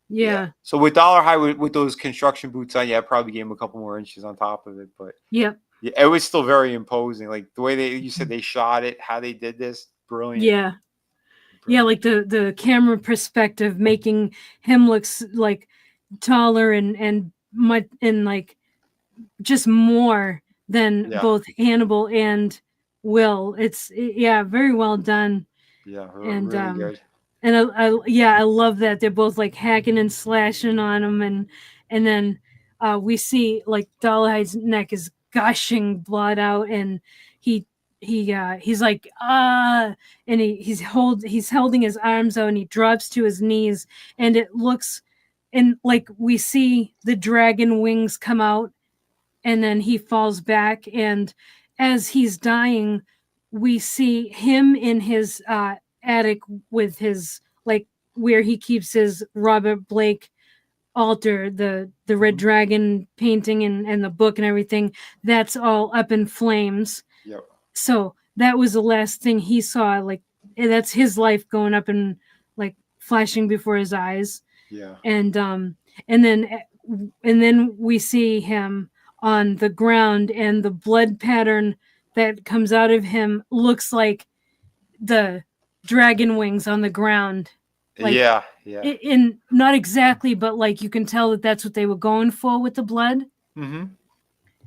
yeah. yeah, So with Dollar High with those construction boots on, yeah, I probably gave him a couple more inches on top of it, but yep, yeah, it was still very imposing. Like the way you said they shot it, how they did this, brilliant, yeah. Yeah, brilliant. like the camera perspective making him look like taller and much and like just more than Yeah, both Hannibal and Will. Yeah, very well done. yeah, And really good. yeah, I love that they're both like hacking and slashing on him, and then we see like Dollahide's neck is gushing blood out, and he he's like and he's holding his arms out, and he drops to his knees, and it looks and like we see the dragon wings come out, and then he falls back, and as he's dying we see him in his attic with his like where he keeps his Robert Blake altar, the red Hmm. dragon painting and the book and everything, that's all up in flames. Yep. So that was the last thing he saw, like that's his life going up and like flashing before his eyes. Yeah. and um and then we see him on the ground, and the blood pattern that comes out of him looks like the dragon wings on the ground, like Yeah. Yeah. in not exactly, but like you can tell that that's what they were going for with the blood. Hmm.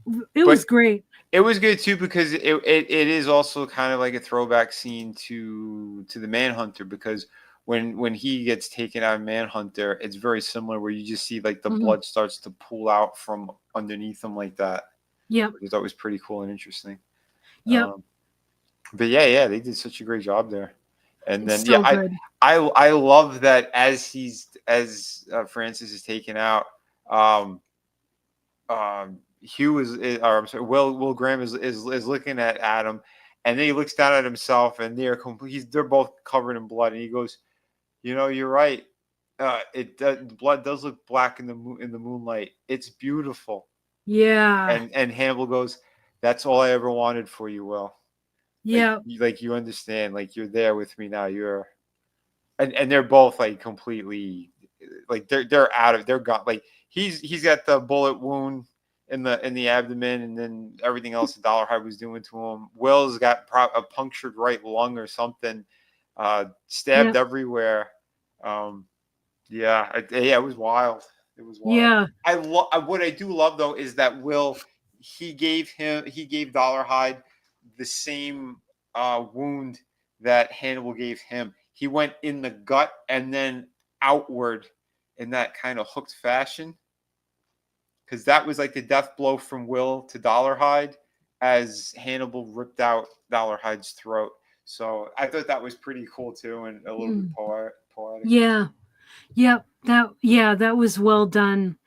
It But was great. it was good too because it is also kind of like a throwback scene to the Manhunter, because when he gets taken out of Manhunter, it's very similar where you just see like the Mhm. blood starts to pool out from underneath him like that. Yep. Which I thought was pretty cool and interesting. Yep. Um, but yeah, they did such a great job there. And It's then yeah, so good. I love that as Francis is taken out, um, Hugh or I'm sorry, Will Graham is looking at Adam, and then he looks down at himself, and they're both covered in blood, and he goes, you're right. The blood does look black in the moonlight. It's beautiful. Yeah. And Hannibal goes, that's all I ever wanted for you, Will. Yep. Like you understand, like you're there with me now. And they're both like completely, like they're out of, they're gone. Like he's got the bullet wound in the abdomen, and then everything else the Dollarhide was doing to him. Will's got a punctured right lung or something, stabbed Yep. everywhere. Yeah, it was wild. It was wild. Yeah. What I do love though is that Will, he gave Dollarhide the same wound that Hannibal gave him. He went in the gut and then outward in that kind of hooked fashion, because that was like the death blow from Will to Dollarhide as Hannibal ripped out Dollarhide's throat. So I thought that was pretty cool too, and a little bit Mm. poetic. Yeah. Yep. That was well done.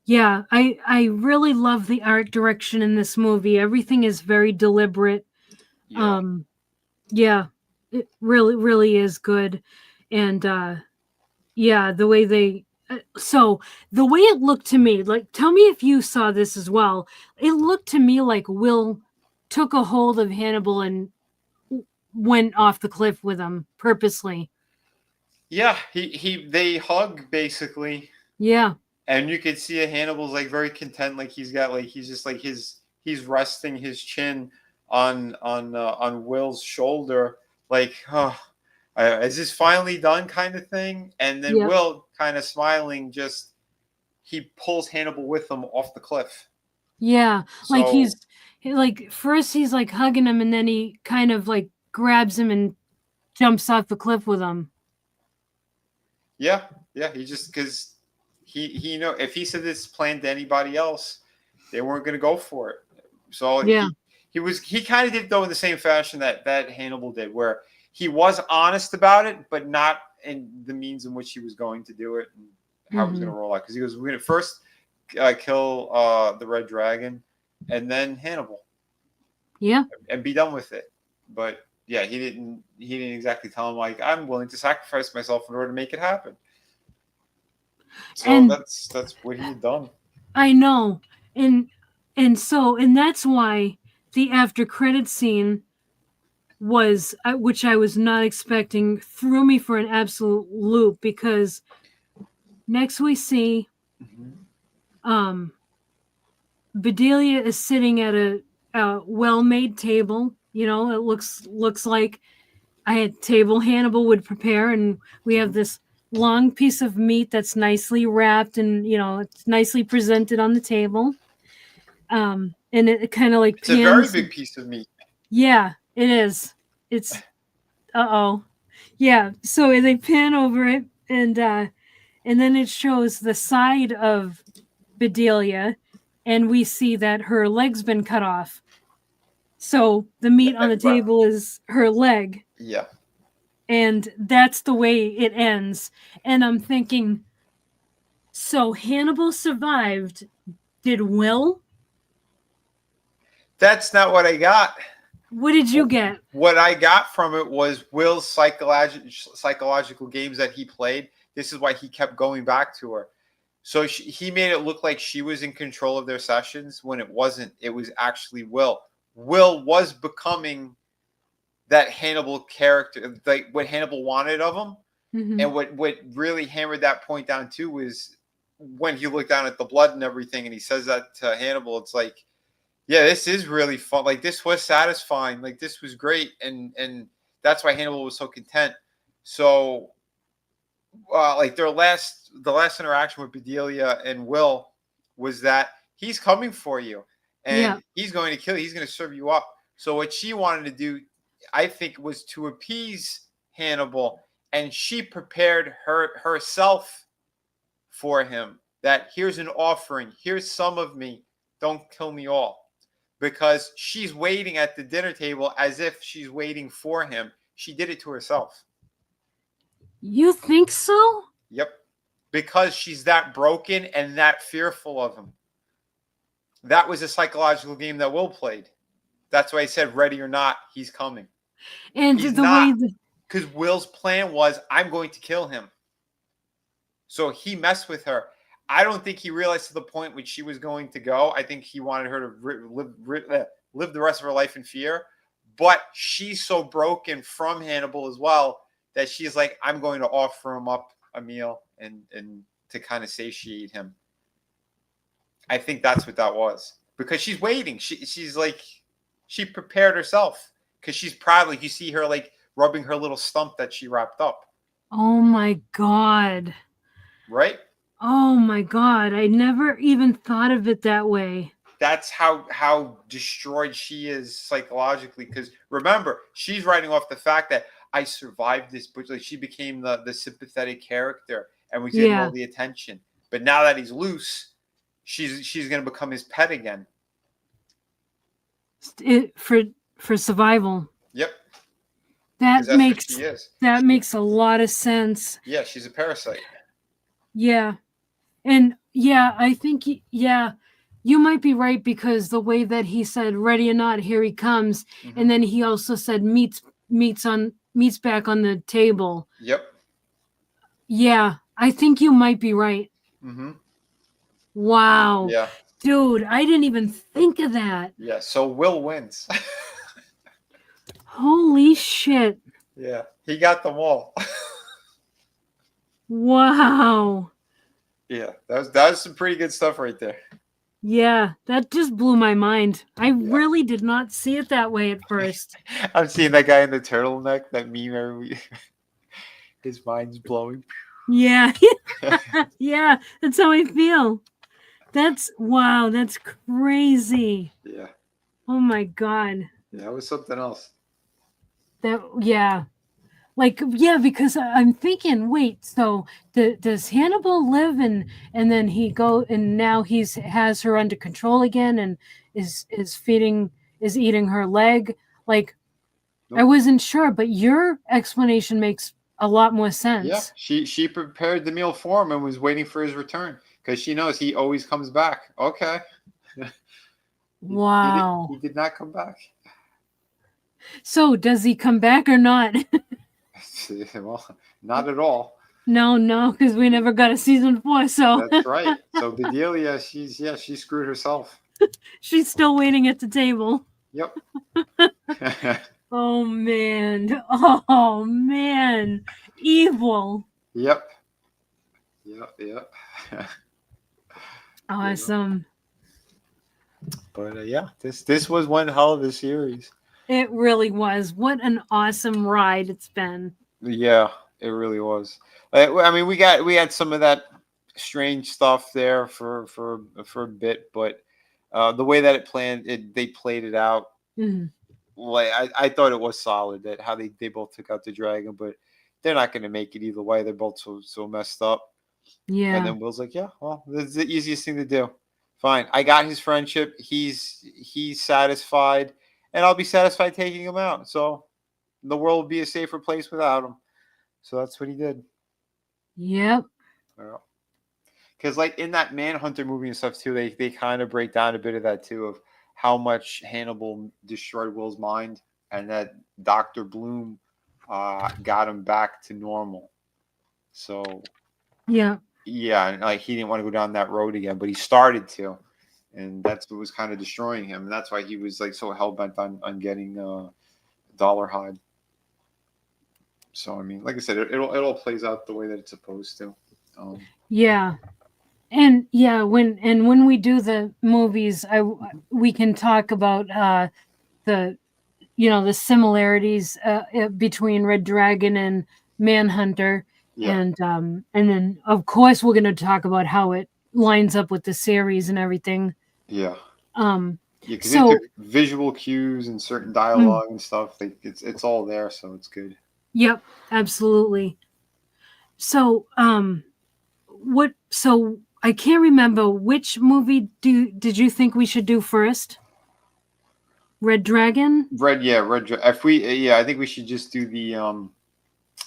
Yeah, I really love the art direction in this movie. Everything is very deliberate. Yeah. Um, yeah, it really is good, and yeah, the way they. So the way it looked to me, like, tell me if you saw this as well. It looked to me like Will took a hold of Hannibal and went off the cliff with him purposely. Yeah, they hug basically, Yeah, and you could see Hannibal's like very content, like he's got like he's just like he's resting his chin on Will's shoulder, like, oh, is this finally done, kind of thing. And then yeah, Will, kind of smiling, just he pulls Hannibal with him off the cliff. yeah. Like So like first he's like hugging him, and then he kind of like grabs him and jumps off the cliff with him. yeah, yeah, he just because he if he said this plan to anybody else, they weren't going to go for it. So Yeah, he kind of did, though, in the same fashion that Hannibal did, where he was honest about it, but not in the means in which he was going to do it and how he was going hmm, to roll out. Because he was going to first kill the Red Dragon, and then Hannibal, yeah. and be done with it. But yeah, he didn't exactly tell him like, I'm willing to sacrifice myself in order to make it happen. So And that's what he had done. I know, and and that's why the after credit scene was, which I was not expecting, threw me for an absolute loop, because next we see Mm-hmm. um Bedelia is sitting at a well-made table. You know, it looks like a table Hannibal would prepare, and we have Mm-hmm. this long piece of meat that's nicely wrapped, and it's nicely presented on the table. And it kind of like It's a very pans. big piece of meat. Yeah, it is. It's uh-oh. Yeah, so they pan over it, and then it shows the side of Bedelia, and we see that her leg's been cut off. So the meat on the Right. table is her leg, Yeah. and that's the way it ends. And I'm thinking, so Hannibal survived. Did Will? That's not what I got. What did you get? What I got from it was Will's psychological games that he played. This is why he kept going back to her. So he made it look like she was in control of their sessions when it wasn't. It was actually Will. Will was becoming that Hannibal character, like what Hannibal wanted of him. Mm-hmm. And what really hammered that point down too was when he looked down at the blood and everything, and he says that to Hannibal. It's like, yeah, this is really fun. Like, this was satisfying. Like, this was great, and that's why Hannibal was so content. So, like the last interaction with Bedelia and Will was that he's coming for you, Yeah. and he's going to kill you. He's going to serve you up. So what she wanted to do, I think, was to appease Hannibal, and she prepared herself for him. That here's an offering. Here's some of me. Don't kill me all. Because she's waiting at the dinner table as if she's waiting for him. She did it to herself. You think so? Yep. Because she's that broken and that fearful of him. That was a psychological game that Will played. That's why I said, ready or not, he's coming. And He's the not. way that, Because Will's plan was, I'm going to kill him. So he messed with her. I don't think he realized to the point when she was going to go. I think he wanted her to live the rest of her life in fear. But she's so broken from Hannibal as well that she's like, I'm going to offer him up a meal and to kind of satiate him. I think that's what that was. Because she's waiting. She's like, she prepared herself. Because she's proud. Like, you see her like rubbing her little stump that she wrapped up. oh my God. Right? Oh my God. I never even thought of it that way. That's how destroyed she is psychologically. Because remember, she's writing off the fact that I survived this, but like she became the sympathetic character and was getting Yeah. all the attention. But now that he's loose, she's going to become his pet again. For survival. Yep. That That's what makes she is. makes a lot of sense. Yeah, she's a parasite. Yeah. And Yeah, I think yeah, you might be right because the way that he said "ready or not, here he comes," and then he also said meats back on the table. Yep. Yeah, I think you might be right. Mm-hmm. Wow, Yeah. dude, I didn't even think of that. Yeah. So Will wins. Holy shit! Yeah. He got them all. Wow. Yeah. That was some pretty good stuff right there. Yeah, that just blew my mind. I Yeah. really did not see it that way at first. I'm seeing that guy in the turtleneck, that meme his mind's blowing. Yeah, yeah, that's how I feel. That's wow, that's crazy. Yeah. Oh my god. Yeah, that was something else. That yeah. Like yeah, because I'm thinking, wait, so does Hannibal live and then he go and now he's has her under control again and is eating her leg? Like I Nope. wasn't sure, but your explanation makes a lot more Yeah. sense. She prepared the meal for him and was waiting for his return because she knows he always comes back. Okay. He Wow. did not come back. So does he come back or not? Well, not at all. No, because we never got a season 4, so That's right. So Bedelia, she screwed herself. she's still waiting at the table. Yep. Oh man. Oh man. Evil. Yep. Yep. Yep. Yeah. Awesome. But yeah, this was one hell of a series. It really was. What an awesome ride it's been. Yeah, it really was. I mean, we had some of that strange stuff there for a bit, but the way that they played it out, Mhm. like I thought it was solid. That how they both took out the dragon, but they're not going to make it either way. They're both so messed up. And Yeah. then Will's like, yeah, well, this is the easiest thing to do. Fine, I got his friendship. He's satisfied, and I'll be satisfied taking him out. So the world will be a safer place without him. So that's what he did. Yep. Because like in that Manhunter movie and stuff too, they kind of break down a bit of that too of how much Hannibal destroyed Will's mind, and that Doctor Bloom got him back to normal. So Yeah. yeah, and like he didn't want to go down that road again, but he started to, and that's what was kind of destroying him, and that's why he was like so hell bent on getting Dollarhide. So I mean, like I said, it all plays out the way that it's supposed to. Yeah. And yeah, when we do the movies, we can talk about the the similarities between Red Dragon and Manhunter, Yeah, and then of course we're going to talk about how it lines up with the series and everything. yeah, Um, yeah. Because they so took visual cues and certain mm, dialogue and stuff. Like it's all there, so it's good. yep, absolutely. So what? So I can't remember which movie did you think we should do first? Red Dragon? If we, yeah, I think we should just do the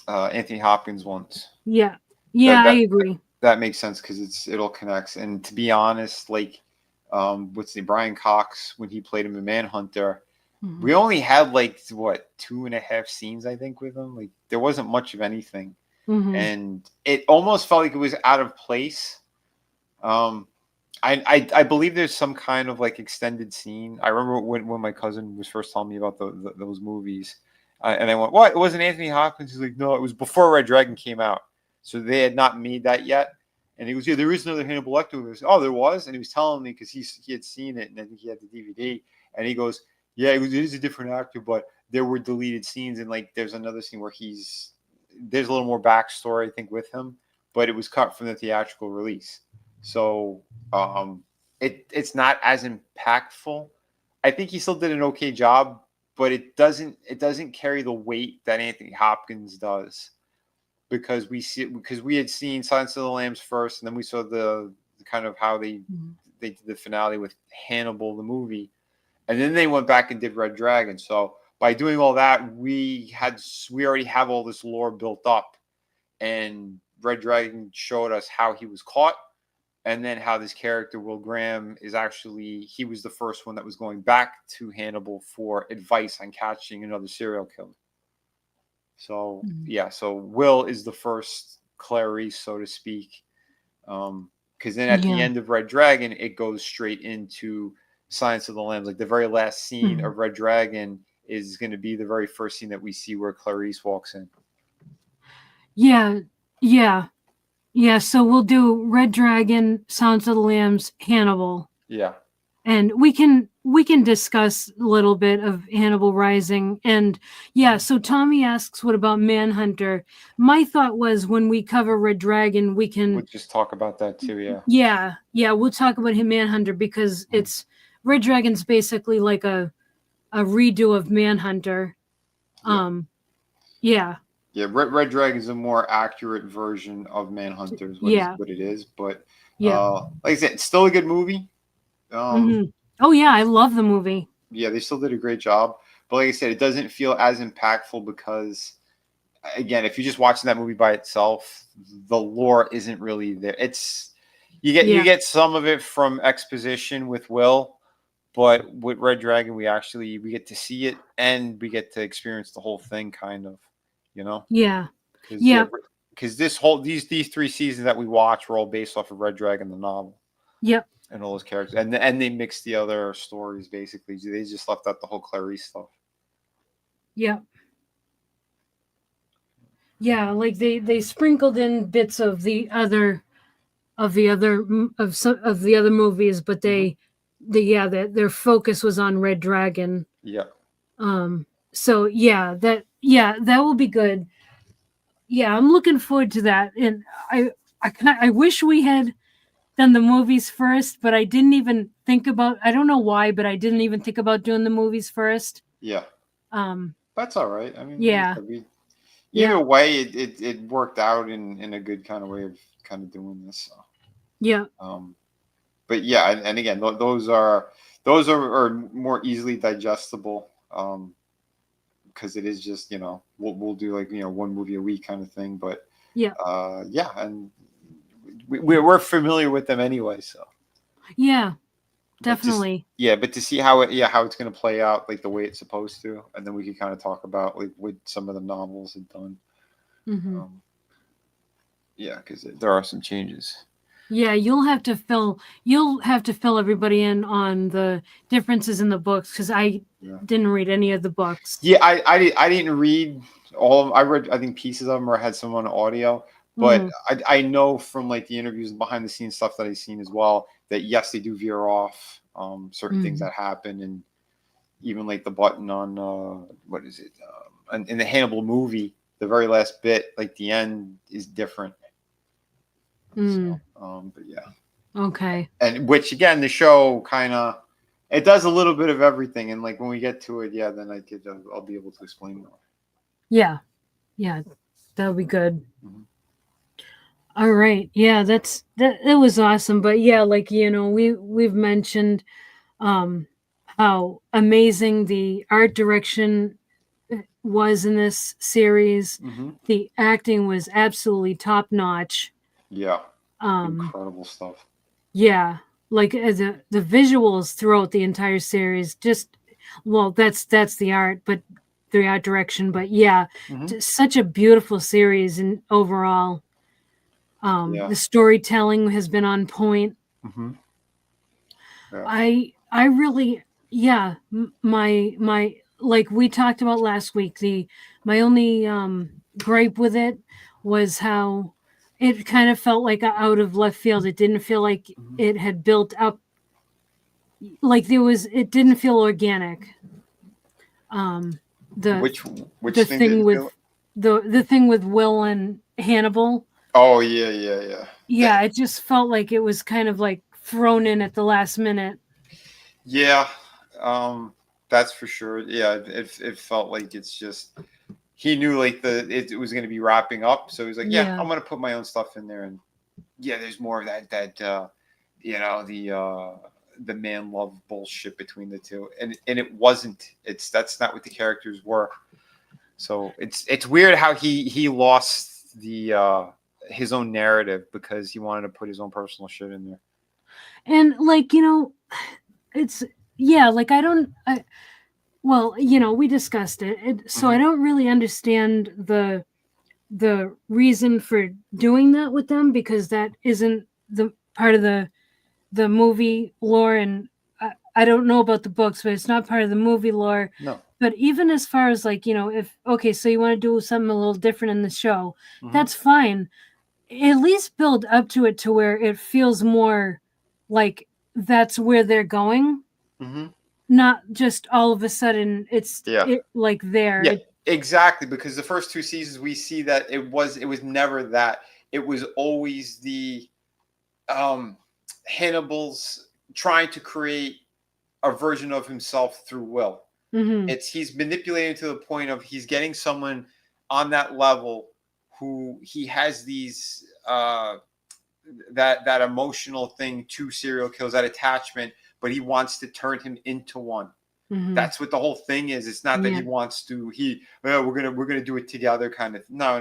Anthony Hopkins ones. Yeah, That yeah, I that agree. that makes sense because it all connects. And to be honest, like what's the Brian Cox when he played him in Manhunter, Mhm. we only had like what 2.5 scenes I think with him. Like there wasn't much of anything, Mhm. and it almost felt like it was out of place. Um, I believe there's some kind of like extended scene. I remember when my cousin was first telling me about those movies, and I went, "What? It wasn't Anthony Hopkins?" He's like, "No, it was before Red Dragon came out, so they had not made that yet." And he goes, "Yeah, there is another Hannibal Lecter." He goes, "Oh, there was," and he was telling me because he had seen it, and I think he had the DVD, and he goes, "Yeah, it is a different actor, but there were deleted scenes, and like there's another scene where there's a little more backstory I think with him, but it was cut from the theatrical release." So it's not as impactful. I think he still did an okay job, but it doesn't carry the weight that Anthony Hopkins does because we had seen Silence of the Lambs first, and then we saw the kind of how Mhm. they did the finale with Hannibal the movie, and then they went back and did Red Dragon. So by doing all that, we already have all this lore built up, and Red Dragon showed us how he was caught, and then how this character Will Graham is actually, he was the first one that was going back to Hannibal for advice on catching another serial killer. So yeah, so Will is the first Clarice, so to speak. Because then at the Yeah. end of Red Dragon, it goes straight into Silence of the Lambs. Like the very last scene of Red Dragon is going to be the very first scene that we see where Clarice walks in. Yeah. Yeah. Yeah. So we'll do Red Dragon, Silence of the Lambs, Hannibal. Yeah. And we can discuss a little bit of Hannibal Rising. And yeah, so Tommy asks, what about Manhunter? My thought was when we cover Red Dragon, we can We'll just talk about that too. Yeah. Yeah, we'll talk about him Manhunter because it's Red Dragon's basically like a redo of Manhunter. Yeah. Yeah, Red Dragon is a more accurate version of Manhunter, is what it is. But like I said, it's still a good movie. Oh yeah, I love the movie. Yeah, they still did a great job. But like I said, it doesn't feel as impactful because, again, if you're just watching that movie by itself, the lore isn't really there. It's you get some of it from exposition with Will, but with Red Dragon, we get to see it and we get to experience the whole thing, kind of, you know. Yeah. Because these 3 seasons that we watch were all based off of Red Dragon, the novel. Yep. And all those characters, and they mixed the other stories. Basically, they just left out the whole Clarice stuff. Yeah. Yeah, like they sprinkled in bits of the other movies, but their focus was on Red Dragon. Yeah. So that will be good. Yeah, I'm looking forward to that, and I wish we had done the movies first, but I didn't even think about. I don't know why, but I didn't even think about doing the movies first. Yeah. That's all right. I mean, yeah. Either way, it worked out in a good kind of way of kind of doing this. So. Yeah. But yeah, and again, those are more easily digestible. Because it is just, we'll do like, one movie a week kind of thing. But yeah, and we're familiar with them anyway, so yeah, definitely. But to see how it's going to play out, like the way it's supposed to, and then we can kind of talk about like what some of the novels have done. Because there are some changes. Yeah, you'll have to fill everybody in on the differences in the books, because I didn't read any of the books. Yeah, I didn't read all of them. I read, I think, pieces of them, or I had some on audio. But I know from like the interviews and behind the scenes stuff that I've seen as well that yes, they do veer off certain things that happen, and even like the button on what is it in the Hannibal movie, the very last bit, like the end, is different. So, but yeah. Okay. And which again, the show kind of it does a little bit of everything, and like when we get to it, then I'll be able to explain more. Yeah, that'll be good. All right. Yeah, it was awesome. But yeah, like, we've mentioned how amazing the art direction was in this series. The acting was absolutely top notch. Yeah. Incredible stuff. Yeah. Like the visuals throughout the entire series, that's the art, but the art direction. But yeah, such a beautiful series and overall. The storytelling has been on point. I really, my like we talked about last week, my only gripe with it was how it kind of felt like out of left field. It didn't feel like it had built up, like it didn't feel organic. Which the thing with the thing with Will and Hannibal. Oh yeah. Yeah, it just felt like it was kind of like thrown in at the last minute. Yeah, that's for sure. Yeah, it felt like it's just he knew like it was going to be wrapping up, so he was like, I'm going to put my own stuff in there, and there's more of that the man love bullshit between the two, and it wasn't. That's not what the characters were. So it's weird how he lost the his own narrative because he wanted to put his own personal shit in there. And like, it's like well, we discussed it, so I don't really understand the reason for doing that with them, because that isn't the part of the movie lore, and I don't know about the books, but it's not part of the movie lore. No. But even as far as like, if okay, so you want to do something a little different in the show, that's fine. At least build up to it to where it feels more like that's where they're going. Not just all of a sudden it's like there. Yeah, exactly. Because the first 2 seasons we see that it was never that. It was always the Hannibal's trying to create a version of himself through will. He's manipulating to the point of he's getting someone on that level who he has these that emotional thing to serial killers, that attachment, but he wants to turn him into one. That's what the whole thing is. It's not that he wants to. We're gonna do it together, kind of. No.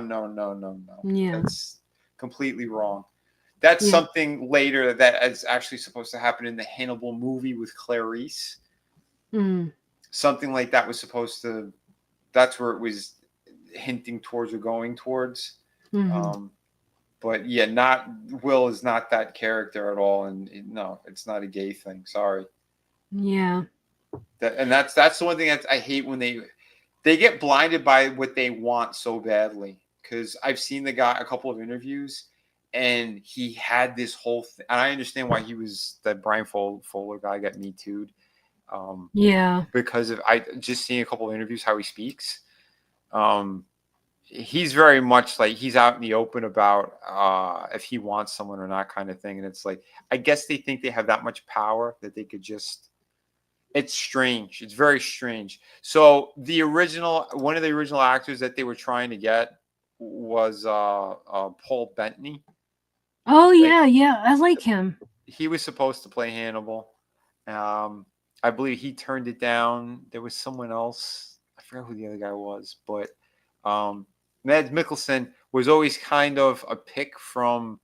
Yeah, that's completely wrong. That's something later that is actually supposed to happen in the Hannibal movie with Clarice. Something like that was supposed to. That's where it was hinting towards or going towards. But yeah, Will is not that character at all, and no, it's not a gay thing. Sorry. Yeah. That's the one thing that I hate, when they get blinded by what they want so badly. Because I've seen the guy a couple of interviews, and he had this whole thing, and I understand why that Brian Fuller guy got Me Too'd. Because of I just seen a couple of interviews how he speaks. He's very much like he's out in the open about if he wants someone or not, kind of thing. And it's like, I guess they think they have that much power that they could just. It's strange. It's very strange. So one of the original actors that they were trying to get was Paul Bettany. Oh yeah, I like him. He was supposed to play Hannibal. I believe he turned it down. There was someone else. I forgot who the other guy was, but Mads Mikkelsen was always kind of a pick from.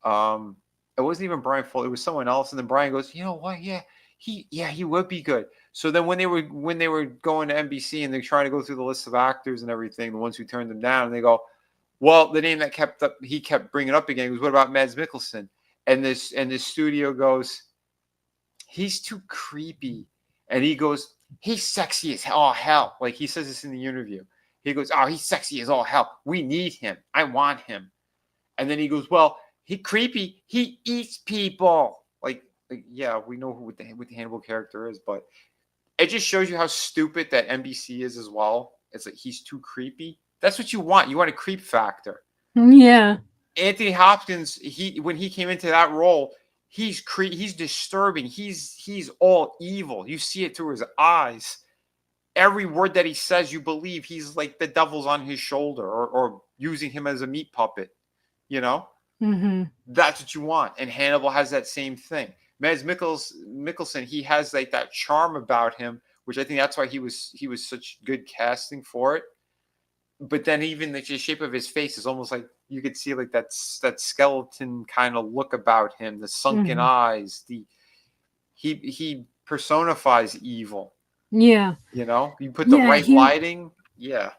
It wasn't even Brian Fuller. It was someone else, and then Brian goes, "You know what? Yeah, he would be good." So then when they were going to NBC and they're trying to go through the list of actors and everything, the ones who turned them down, and they go, "Well, the name that he kept bringing up again was, what about Mads Mikkelsen?" And this studio goes, "He's too creepy," and he goes, "He's sexy as all hell." Like he says this in the interview. He goes, "Oh, he's sexy as all hell. We need him. I want him." And then he goes, "Well, he creepy. He eats people." Like yeah, we know what the Hannibal character is, but it just shows you how stupid that NBC is as well. It's like, he's too creepy. That's what you want. You want a creep factor. Yeah. Anthony Hopkins, when he came into that role, he's disturbing. He's all evil. You see it through his eyes. Every word that he says, you believe he's like the devil's on his shoulder, or using him as a meat puppet. That's what you want. And Hannibal has that same thing. Mads Mikkelsen, he has like that charm about him, which I think that's why he was such good casting for it. But then even the shape of his face is almost like you could see like that skeleton kind of look about him, the sunken eyes. He personifies evil. Yeah. You put the right lighting. Yeah.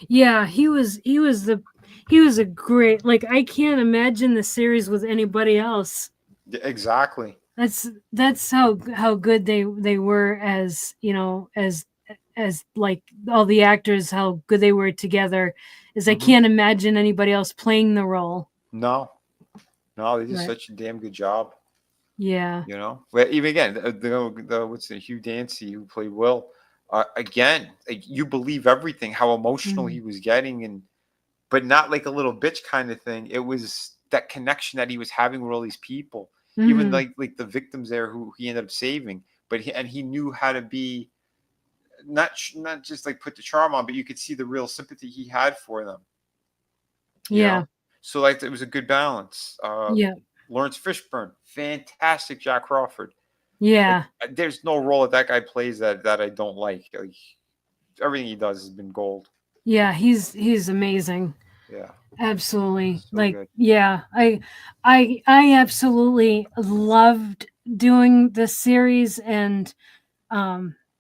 Yeah, he was a great, like, I can't imagine the series with anybody else. Exactly. That's how good they were as, as like all the actors, how good they were together, is I can't imagine anybody else playing the role. No, they did such a damn good job. Yeah. But even again, the Hugh Dancy who played Will, again, like, you believe everything, how emotional he was getting, but not like a little bitch kind of thing. It was that connection that he was having with all these people, even like the victims there who he ended up saving. But he knew how to be not just like put the charm on, but you could see the real sympathy he had for them. Yeah. So like it was a good balance. Lawrence Fishburne, fantastic. Jack Crawford. Yeah. Like, there's no role that guy plays that I don't like. Like, everything he does has been gold. Yeah, he's amazing. Yeah. Absolutely. So Like, good. yeah, I absolutely loved doing this series, and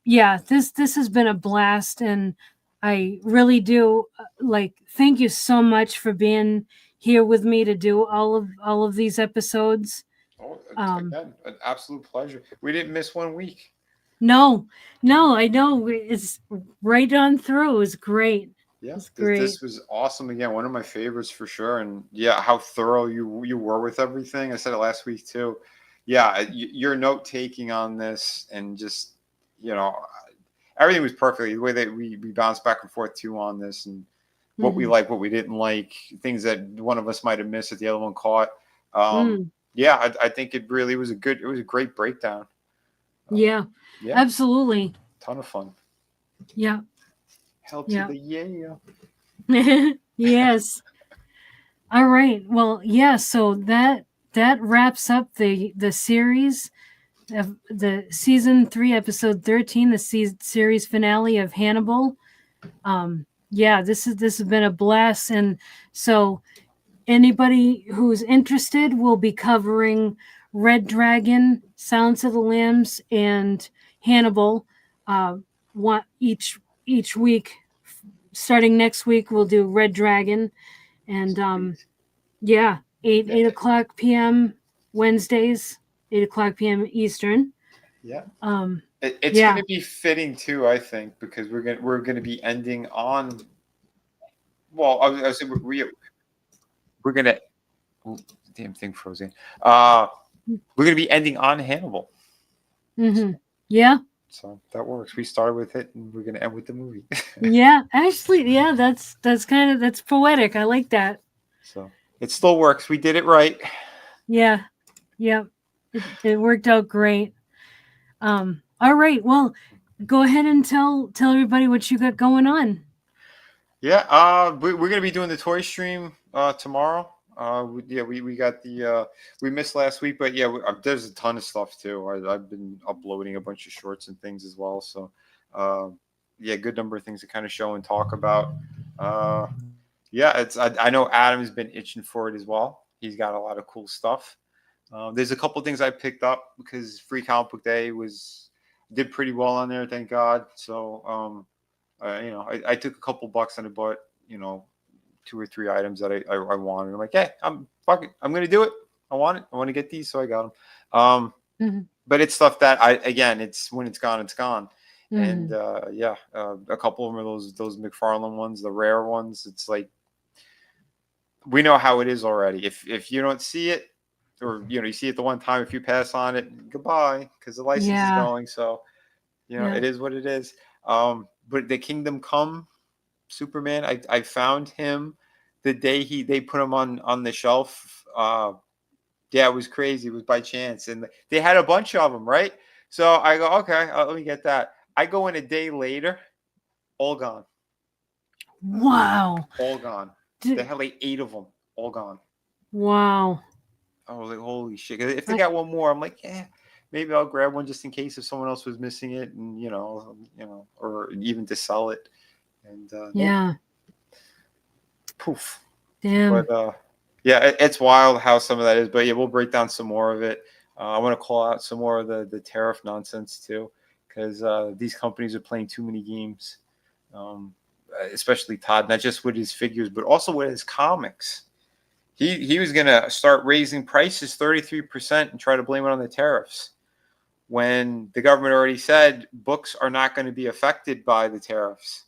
yeah, this has been a blast, and I really do like thank you so much for being here with me to do all of these episodes. Oh, Um again, an absolute pleasure. We didn't miss 1 week. no, no, I know it's right on through. It was great. Yeah, It's great. this was awesome again. One of my favorites for sure. And yeah, how thorough you were with everything. I said it last week too. Yeah, your note taking on this and just you know everything was perfect. The way that we bounced back and forth too on this and what we Hmm. like, what we didn't like, things that one of us might have missed that the other one caught. Um, Mm, yeah, I think it really was it was a great breakdown. yeah, Yeah, absolutely. ton of fun. Yeah, Hell to yeah. the yeah. Yes. All right. Well, yeah, so that wraps up the series of the season 3 episode 13, the series finale of Hannibal. Yeah, this has been a blast, and so anybody who's interested will be covering Red Dragon, Silence of the Lambs, and Hannibal. One each week. Starting next week, we'll do Red Dragon, and Sweet. yeah, Yeah, 8 o'clock p.m. Wednesdays, 8 o'clock p.m. Eastern. yeah. Um, It's going yeah. to be fitting too, I think, because we're gonna be ending on. Well, I was we're gonna. Ooh, damn thing frozen. We're gonna be ending on Hannibal, Mm-hmm. Yeah. so that works. We started with it, and we're gonna end with the movie. Yeah. Actually, yeah. That's kind of that's poetic. I like that. So it still works. We did it right. Yeah. Yeah. It worked out great. All right. Well, go ahead and tell everybody what you got going on. Yeah, we're gonna be doing the toy stream tomorrow. Yeah, we got the we missed last week, but yeah, there's a ton of stuff too. I've been uploading a bunch of shorts and things as well. So, uh, yeah, good number of things to kind of show and talk about. Uh, yeah, I know Adam's been itching for it as well. He's got a lot of cool stuff. There's a couple things I picked up because Free Comic Book Day was did pretty well on there, thank God. So. I took a couple bucks and I bought, 2 or 3 items that I wanted. I'm like, hey, fuck it. I'm going to do it. I want it. I want to get these. So I got them. Mhm. But it's stuff that it's when it's gone, it's gone. And Mhm. yeah, a couple of them are those McFarlane ones, the rare ones. It's like, we know how it is already. If you don't see it or, you see it the one time, if you pass on it, goodbye, because the license is Yeah. going. So, Yeah. it is what it is. But the Kingdom Come Superman, I found him the day they put him on the shelf. Yeah, it was crazy. It was by chance, and they had a bunch of them, right? So I go, okay, let me get that. I go in a day later, all gone, Wow. all gone. They D- had like 8 of them, all gone. wow. I was like, holy shit! If they I, got one more, I'm like, yeah, maybe I'll grab one just in case if someone else was missing it, and or even to sell it. And nope, yeah. poof. Damn. But yeah, it's wild how some of that is. But yeah, we'll break down some more of it. I want to call out some more of the tariff nonsense too, because these companies are playing too many games, um, especially Todd, not just with his figures, but also with his comics. He was gonna start raising prices 33% and try to blame it on the tariffs, when the government already said books are not going to be affected by the tariffs.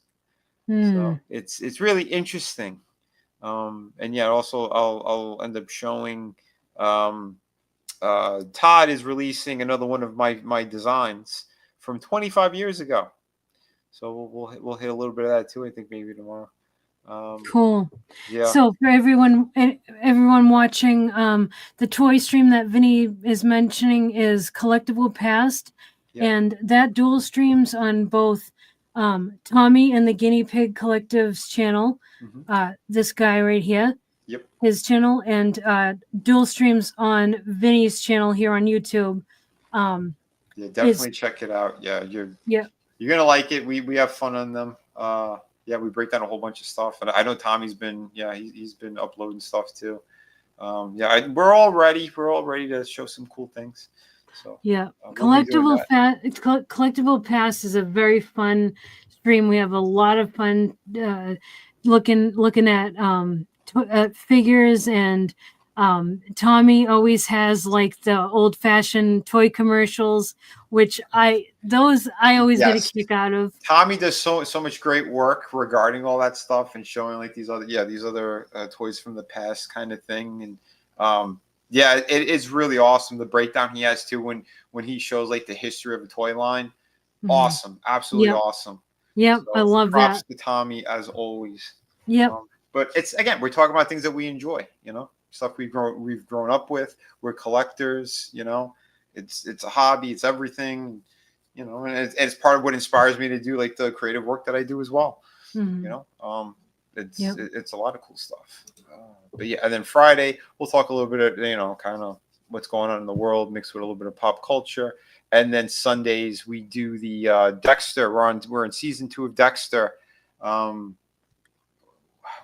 Hmm. So it's really interesting. And yeah, also I'll end up showing. Um, Todd is releasing another one of my designs from 25 years ago, so we'll hit a little bit of that too. I think maybe tomorrow. Um, Cool. yeah, So for everyone watching, the toy stream that Vinny is mentioning is Collectible Past, yeah, and that dual streams on both Tommy and the Guinea Pig Collective's channel. hmm, This guy right here, yep, his channel, and dual streams on Vinny's channel here on YouTube. Um, yeah. is Definitely check it out. Yeah, yeah, you're gonna like it. We have fun on them. yeah, we break down a whole bunch of stuff, and I know Tommy's been he's been uploading stuff too. We're all ready. We're all ready to show some cool things. So Yeah, we'll be doing that. Collectible Pass is a very fun stream. We have a lot of fun looking at figures, and Tommy always has like the old fashioned toy commercials, which I always get a Yes. kick out of. Tommy does so much great work regarding all that stuff and showing like these other toys from the past kind of thing. And it is really awesome, the breakdown he has too when he shows like the history of the toy line. Awesome, absolutely Yep. awesome. Yep, So I love props that. to Tommy as always. Yep. But it's, again, we're talking about things that we enjoy, stuff we've grown up with. We're collectors, it's a hobby, it's everything, and it's part of what inspires me to do like the creative work that I do as well. It's a lot of cool stuff. But yeah, and then Friday we'll talk a little bit of kind of what's going on in the world, mixed with a little bit of pop culture. And then Sundays we do the Dexter. We're in season 2 of Dexter.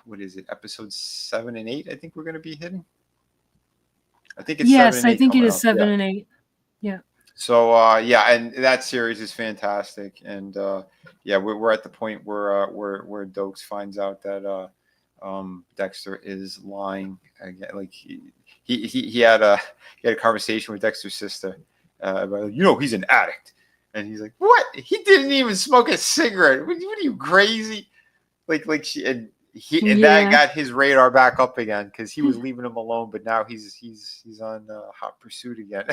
What is it? Episodes 7 and 8. I think we're going to be hitting. I think it's 7 and 8. I think it is up. 7 and 8. Yeah. So and that series is fantastic, and we're at the point where Dokes finds out that Dexter is lying again. Like he had a conversation with Dexter's sister about, he's an addict, and he's like, what? He didn't even smoke a cigarette. What are you, crazy? Like she and that got his radar back up again because he was leaving him alone, but now he's on hot pursuit again.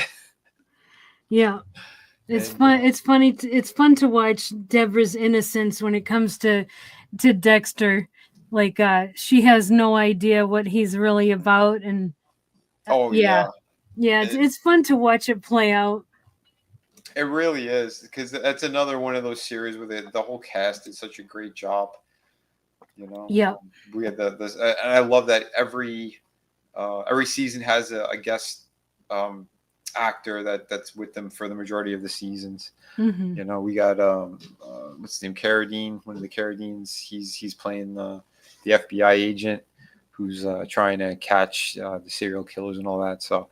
Yeah. It's fun. It's funny. It's fun to watch Deborah's innocence when it comes to Dexter. Like she has no idea what he's really about, and it's fun to watch it play out. It really is, because that's another one of those series where the whole cast did such a great job. Yeah. We had this, and I love that every season has a guest actor that's with them for the majority of the seasons. Mm-hmm. We got what's his name, Carradine, one of the Carradines. He's playing the FBI agent who's trying to catch the serial killers and all that. So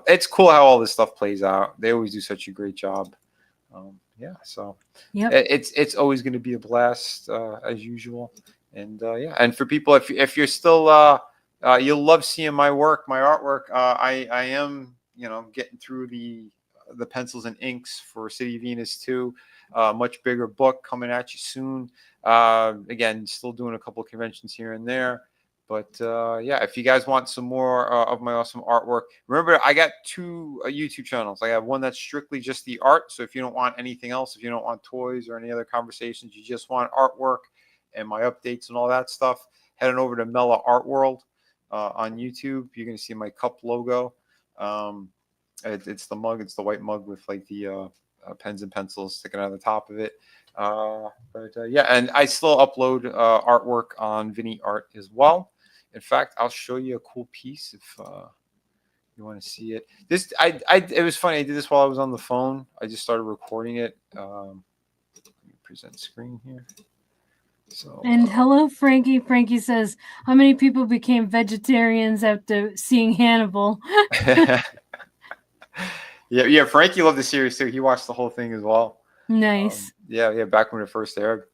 it's cool how all this stuff plays out. They always do such a great job. So it's always going to be a blast as usual. And and for people, if you're still you'll love seeing my work, my artwork. I am getting through the pencils and inks for City of Venus 2. Much bigger book coming at you soon. Again, still doing a couple of conventions here and there. But if you guys want some more of my awesome artwork, remember, I got 2 YouTube channels. I have one that's strictly just the art. So if you don't want anything else, if you don't want toys or any other conversations, you just want artwork and my updates and all that stuff, head on over to Mela Art World on YouTube. You're going to see my cup logo. It's the mug. It's the white mug with like the pens and pencils sticking out of the top of it. And I still upload artwork on Vinny Art as well. In fact, I'll show you a cool piece if you want to see it. It was funny. I did this while I was on the phone. I just started recording it. Let me present screen here. So, and hello, Frankie. Frankie says, how many people became vegetarians after seeing Hannibal? Yeah, Frankie loved the series too. He watched the whole thing as well. Nice. Back when it first aired.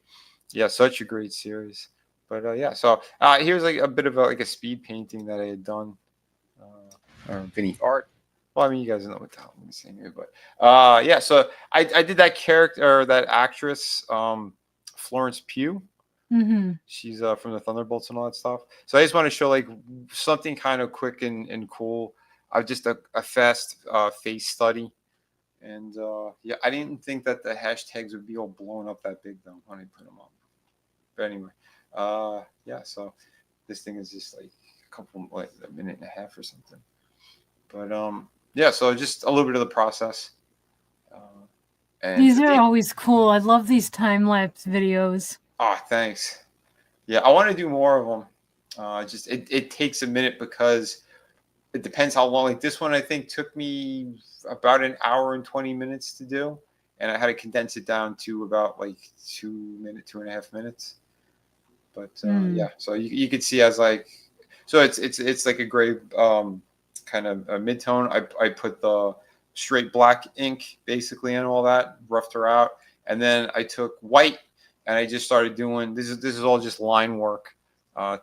Yeah, such a great series. But so here's like a bit of a speed painting that I had done. Vinny Art. Well, I mean, you guys know what the hell I'm saying here, but so I did that character, or that actress, Florence Pugh. Mm-hmm. She's from the Thunderbolts and all that stuff. So I just want to show like something kind of quick and cool. Just a fast face study. And I didn't think that the hashtags would be all blown up that big though when I put them up. But anyway, so this thing is just like a minute and a half or something. But so just a little bit of the process. And these are always cool. I love these time lapse videos. Oh, thanks. Yeah, I want to do more of them. Just it takes a minute because it depends how long. Like this one, I think took me about an hour and 20 minutes to do, and I had to condense it down to about like 2 minutes, 2.5 minutes. But yeah, so you could see as like, so it's like a gray kind of a mid-tone. I put the straight black ink basically and all that, roughed her out, and then I took white and I just started doing this is all just line work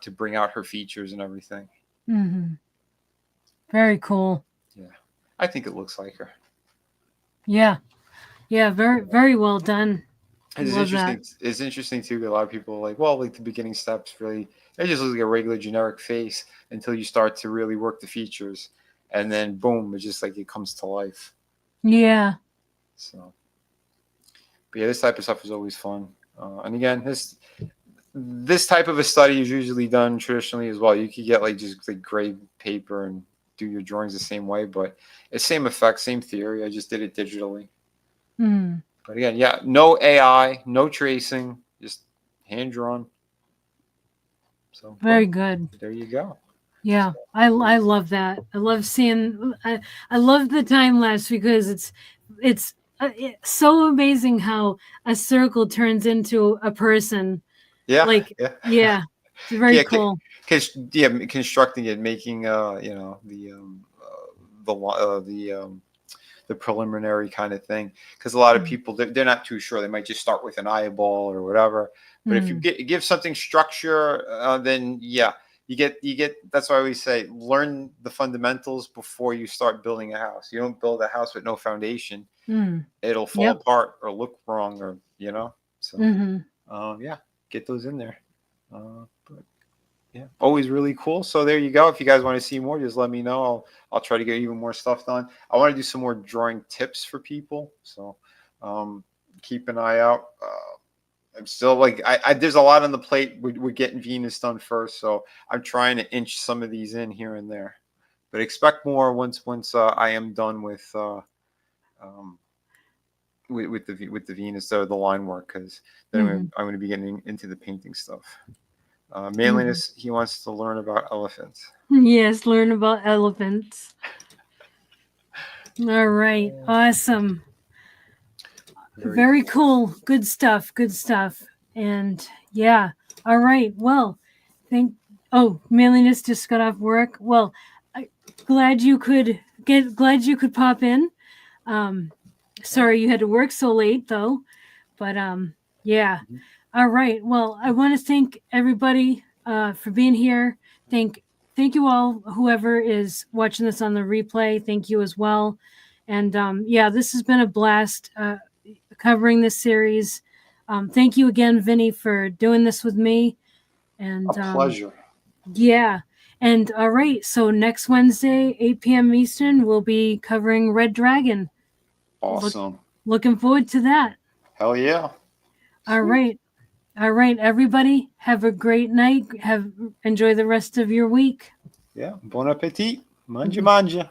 to bring out her features and everything. Mm-hmm. Very cool. Yeah, I think it looks like her. Yeah, very very well done. It's Love interesting. that. It's interesting too. A lot of people are like, well, like the beginning steps really, it just looks like a regular generic face until you start to really work the features, and then boom, it's just like it comes to life. Yeah. So, but yeah, this type of stuff is always fun. And again, this type of a study is usually done traditionally as well. You could get like just like gray paper and do your drawings the same way, but it's same effect, same theory. I just did it digitally. Mm. But again, yeah, no AI, no tracing, just hand drawn. So Very boom, good. there you go. Yeah, I love that. I love seeing. I love the time lapse because it's so amazing how a circle turns into a person. Yeah, Like, yeah, yeah, it's very yeah. cool. Yeah, constructing it, making the preliminary kind of thing, because a lot of people they're not too sure. They might just start with an eyeball or whatever. But if you give something structure, then yeah, you get. That's why I always say learn the fundamentals before you start building a house. You don't build a house with no foundation; it'll fall Yep. apart or look wrong, or So yeah, get those in there. But yeah, always really cool. So there you go. If you guys want to see more, just let me know. I'll try to get even more stuff done. I want to do some more drawing tips for people. So keep an eye out. I'm still like there's a lot on the plate. We're getting Venus done first, so I'm trying to inch some of these in here and there. But expect more once I am done with the Venus or the line work, because then I'm going to be getting into the painting stuff. Manliness, he wants to learn about elephants. Yes, learn about elephants. All right, awesome. Very cool. Good stuff. Good stuff. And yeah. All right. Well, Manliness just got off work. Well, glad you could pop in. Sorry you had to work so late though. But yeah. All right. Well, I want to thank everybody for being here. Thank you all, whoever is watching this on the replay. Thank you as well. And yeah, this has been a blast covering this series. Thank you again, Vinny, for doing this with me. And a pleasure. Yeah. And all right. So next Wednesday, 8 p.m. Eastern, we'll be covering Red Dragon. Awesome. Looking forward to that. Hell yeah. All right. All right, everybody. Have a great night. Enjoy the rest of your week. Yeah. Bon appetit. Manja manja.